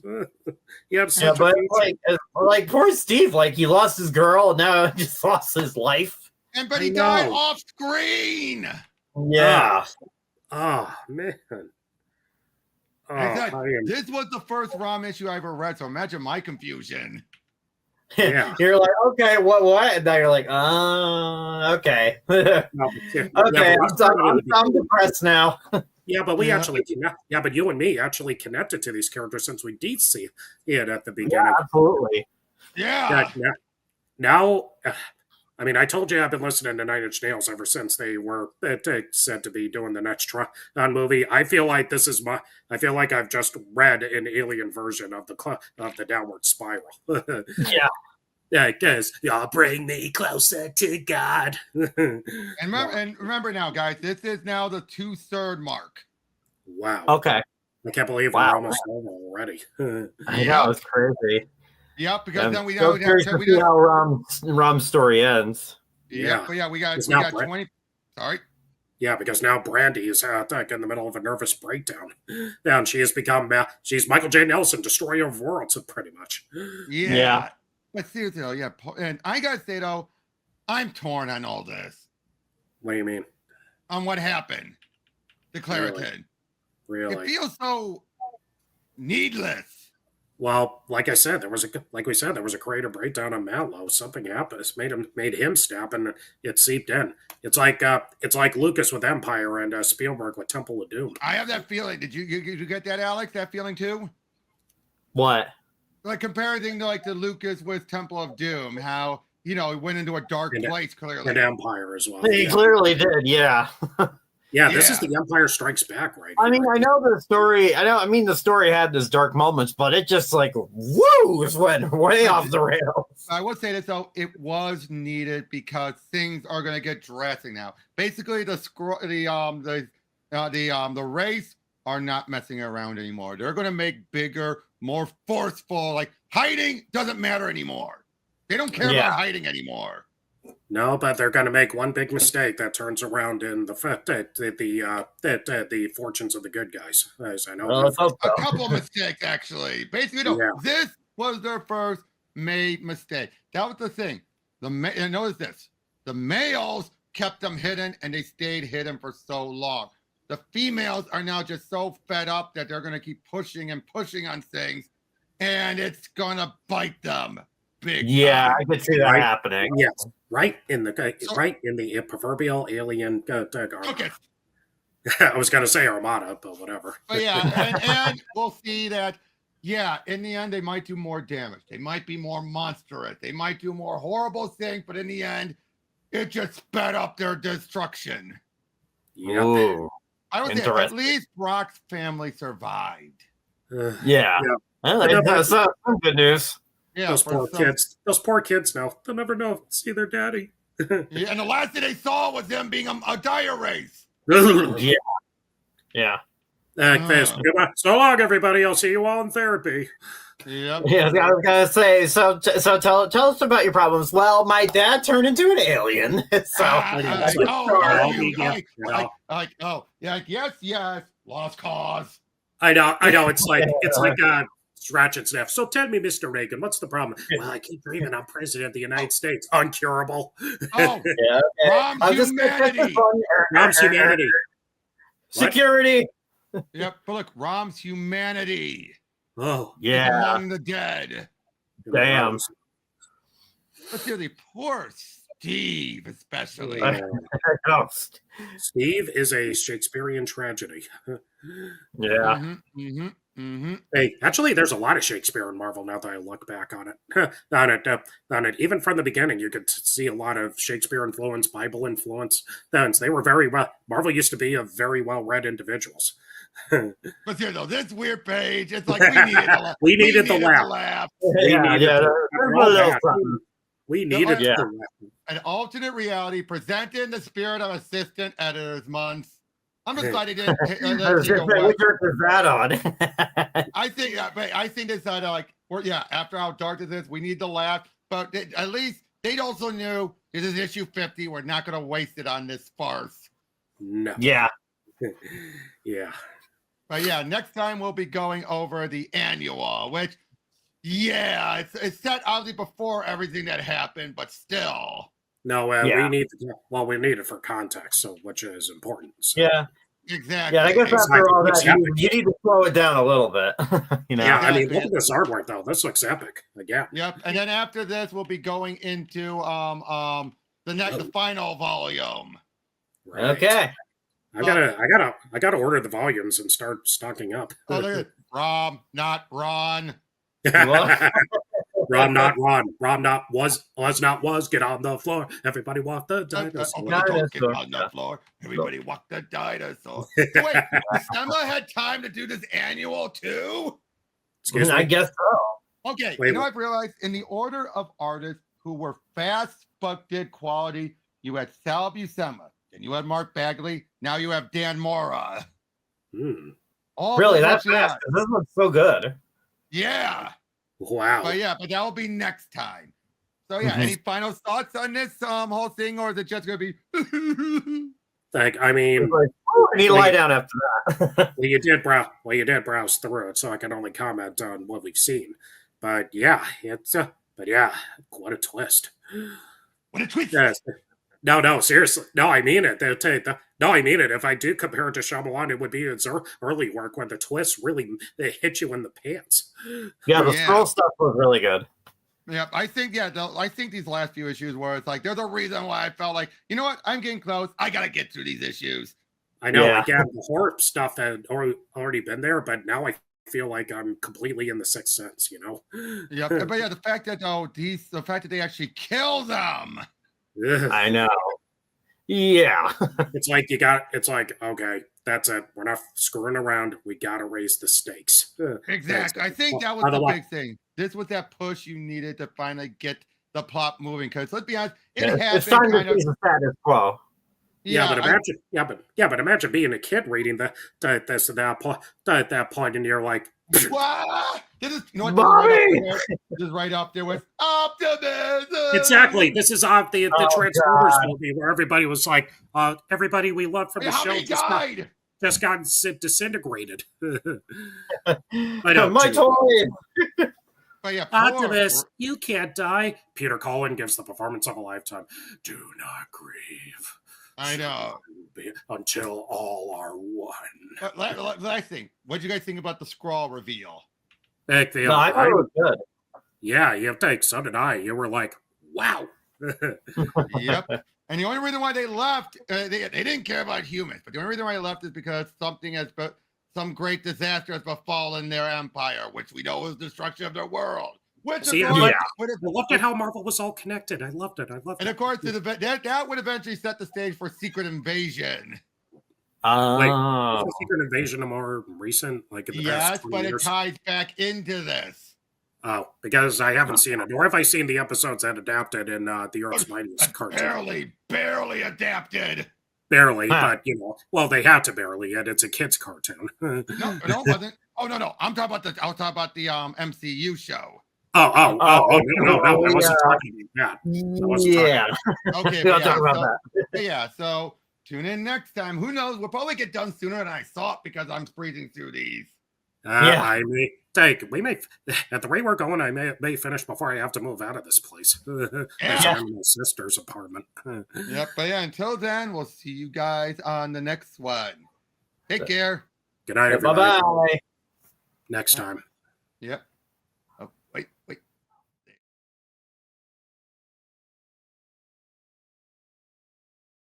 Speaker 4: He had such
Speaker 2: but
Speaker 4: a
Speaker 2: like poor Steve, like he lost his girl, and now he just lost his life.
Speaker 3: But he died off screen.
Speaker 2: Yeah.
Speaker 4: Oh man.
Speaker 3: This was the first ROM issue I ever read, so imagine my confusion.
Speaker 4: Yeah.
Speaker 2: You're like, okay, what? And now you're like, okay. Okay, I'm depressed now.
Speaker 4: Yeah, but but you and me actually connected to these characters since we did see it at the beginning.
Speaker 2: Yeah, absolutely.
Speaker 3: Yeah.
Speaker 4: Now, I mean, I told you I've been listening to Nine Inch Nails ever since they were said to be doing the next Tron movie. I feel like this is my. I feel like I've just read an alien version of the Downward Spiral.
Speaker 2: Yeah.
Speaker 4: Yeah, because y'all bring me closer to God.
Speaker 3: And remember now, guys, this is now the 2/3 mark.
Speaker 4: Wow.
Speaker 2: Okay.
Speaker 4: I can't believe we're almost over already.
Speaker 2: I know, it's crazy.
Speaker 3: Yep, because then we
Speaker 2: so curious to see how Rom's story ends.
Speaker 3: Yeah, but yeah, we got 20. Sorry.
Speaker 4: Yeah, because now Brandy is in the middle of a nervous breakdown. And she has become she's Michael J. Nelson, destroyer of worlds, pretty much.
Speaker 3: Yeah. But seriously, though, yeah, and I gotta say though, I'm torn on all this.
Speaker 4: What do you mean?
Speaker 3: On what happened to Clarieton.
Speaker 4: Really?
Speaker 3: It feels so needless.
Speaker 4: Well, like I said, there was a creator breakdown on Matlow. Something happened. It's made him snap, and it seeped in. It's like Lucas with Empire and Spielberg with Temple of Doom.
Speaker 3: I have that feeling. Did you get that, Alex? That feeling too?
Speaker 2: What?
Speaker 3: Like comparing to like the Lucas with Temple of Doom, how he went into a dark place clearly.
Speaker 4: And Empire as well.
Speaker 2: He clearly did, yeah.
Speaker 4: Yeah, this is the Empire Strikes Back, right?
Speaker 2: I mean, I know the story. The story had these dark moments, but it just like went way off the rails.
Speaker 3: I would say this though, it was needed because things are going to get drastic now. Basically, the race are not messing around anymore. They're going to make bigger, more forceful. Like hiding doesn't matter anymore. They don't care about hiding anymore.
Speaker 4: No, but they're going to make one big mistake that turns around in the fortunes of the good guys. As I know,
Speaker 3: a couple of mistakes actually. Basically, this was their first made mistake. That was the thing. And notice this: the males kept them hidden, and they stayed hidden for so long. The females are now just so fed up that they're going to keep pushing and pushing on things, and it's going to bite them. Big time.
Speaker 2: I could see that happening.
Speaker 4: Yes, right in the proverbial alien
Speaker 3: Okay.
Speaker 4: I was going to say Armada, but whatever.
Speaker 3: But yeah, and we'll see that. Yeah, in the end, they might do more damage. They might be more monstrous. They might do more horrible things. But in the end, it just sped up their destruction.
Speaker 4: Yeah,
Speaker 3: I would say at least Brock's family survived.
Speaker 2: That's some good news.
Speaker 3: Yeah,
Speaker 4: those poor kids now. They'll never see their daddy.
Speaker 3: And the last thing they saw was them being a dire race.
Speaker 2: Yeah.
Speaker 4: Goodbye. So long, everybody. I'll see you all in therapy.
Speaker 3: Yep.
Speaker 2: Yeah, I was gonna say. So tell us about your problems. Well, my dad turned into an alien.
Speaker 3: Yes. Lost cause.
Speaker 4: I know. It's like Scratch and Sniff. So tell me, Mr. Reagan, what's the problem? Well, I keep dreaming I'm president of the United States. Uncurable.
Speaker 3: Rom's humanity.
Speaker 4: Rom's humanity.
Speaker 2: Security.
Speaker 3: Yep. But look, Rom's humanity.
Speaker 4: Oh,
Speaker 3: yeah. Among the dead.
Speaker 2: Damn.
Speaker 3: But seriously, poor Steve, especially.
Speaker 4: Steve is a Shakespearean tragedy.
Speaker 2: Yeah.
Speaker 4: Hey, actually, there's a lot of Shakespeare in Marvel now that I look back on it. on it. Even from the beginning, you could see a lot of Shakespeare influence, Bible influence. They were very well. Marvel used to be a very well-read individuals.
Speaker 3: But here, though, this weird page, it's like
Speaker 4: we needed the laugh. We needed the laugh.
Speaker 3: An alternate reality presented in the spirit of assistant editors months. I'm just glad he didn't.
Speaker 2: What jerk is that on?
Speaker 3: I think this after how dark this is, we need to laugh. But at least they also knew this is issue 50. We're not going to waste it on this farce.
Speaker 4: No.
Speaker 2: Yeah.
Speaker 4: Yeah.
Speaker 3: But yeah, next time we'll be going over the annual, which, it's set obviously before everything that happened, but still.
Speaker 4: No, we need it for context, so which is important. So.
Speaker 2: Yeah.
Speaker 3: Exactly.
Speaker 2: Yeah, I guess after all that, you need to slow it down a little bit.
Speaker 4: Yeah, I mean, look at this artwork though. This looks epic. Again.
Speaker 3: Yep. And then after this, we'll be going into the final volume.
Speaker 4: Right.
Speaker 2: Okay.
Speaker 4: I gotta order the volumes and start stocking up.
Speaker 3: Rom, not Ron.
Speaker 4: Rom not Ron. Rom not was not was. Get on the floor. Everybody walk the dinosaur.
Speaker 3: Open the door, get on the floor. Everybody walk the dinosaur. So wait, December had time to do this annual too?
Speaker 4: Excuse me?
Speaker 2: I guess so.
Speaker 3: Okay,
Speaker 4: Wait,
Speaker 3: I've realized in the order of artists who were fast but did quality, you had Sal Buscema, then you had Mark Bagley, now you have Dan Mora. All
Speaker 2: Really, that's fast. This looks so good.
Speaker 3: Yeah.
Speaker 4: Wow.
Speaker 3: But that will be next time. So any final thoughts on this whole thing, or is it just gonna be?
Speaker 4: I mean,
Speaker 2: I need to lie down after that.
Speaker 4: you did browse through it, so I can only comment on what we've seen. But yeah, what a twist!
Speaker 3: What a twist!
Speaker 4: Yes. No, seriously. No, I mean it. No, I mean it. If I do compare it to Shyamalan, it would be its early work when the twists really hit you in the pants.
Speaker 2: Yeah, the scroll stuff was really good.
Speaker 3: Yeah, I think these last few issues where it's like there's a reason why I felt like, you know what, I'm getting close. I gotta get through these issues.
Speaker 4: I know, again, the horror stuff had already been there, but now I feel like I'm completely in the Sixth Sense, you know?
Speaker 3: Yeah, but the fact that they actually kill them.
Speaker 2: I know. Yeah.
Speaker 4: It's like, okay, that's it. We're not screwing around. We gotta raise the stakes.
Speaker 3: Exactly. I think that was the big thing. This was that push you needed to finally get the plot moving. Because let's be honest,
Speaker 2: it's time to see the status quo.
Speaker 3: But
Speaker 2: imagine
Speaker 4: being a kid reading that point, and you're like,
Speaker 3: what? This is, you know what? This is right up there with optimism.
Speaker 4: Exactly. This is the Transformers movie where everybody was like, everybody we love from the show just got disintegrated. I know.
Speaker 2: My toy.
Speaker 3: But
Speaker 4: Optimus, you can't die. Peter Cullen gives the performance of a lifetime. Do not grieve.
Speaker 3: I know.
Speaker 4: Until all are one.
Speaker 3: Last thing. What did you guys think about the Skrull reveal?
Speaker 2: I thought it was good.
Speaker 4: Yeah, so did I. You were like, wow.
Speaker 3: Yep. And the only reason why they left, they didn't care about humans, but the only reason why they left is because some great disaster has befallen their empire, which we know was destruction of their world.
Speaker 4: I loved it how Marvel was all connected. I loved it.
Speaker 3: And of course, that would eventually set the stage for Secret Invasion.
Speaker 4: Is Secret Invasion a more recent, like in the past 20 years?
Speaker 3: It ties back into this.
Speaker 4: Oh, because I haven't seen it, or have I seen the episodes that adapted in the Earth's Mightiest cartoon?
Speaker 3: Barely adapted.
Speaker 4: Barely, but they had to barely, and it's a kids' cartoon.
Speaker 3: No, it wasn't. Oh no, I'll talk about the MCU show.
Speaker 4: No, I wasn't talking about that.
Speaker 3: Okay,
Speaker 2: I'll talk about that.
Speaker 3: So tune in next time. Who knows? We'll probably get done sooner than I thought because I'm breezing through these.
Speaker 4: I may at the rate we're going, I may finish before I have to move out of this place. I'm in my sister's apartment.
Speaker 3: Yep, but until then, we'll see you guys on the next one. Take care.
Speaker 4: Good night, everybody.
Speaker 2: Bye-bye.
Speaker 4: Next time.
Speaker 3: Yep. Oh, wait.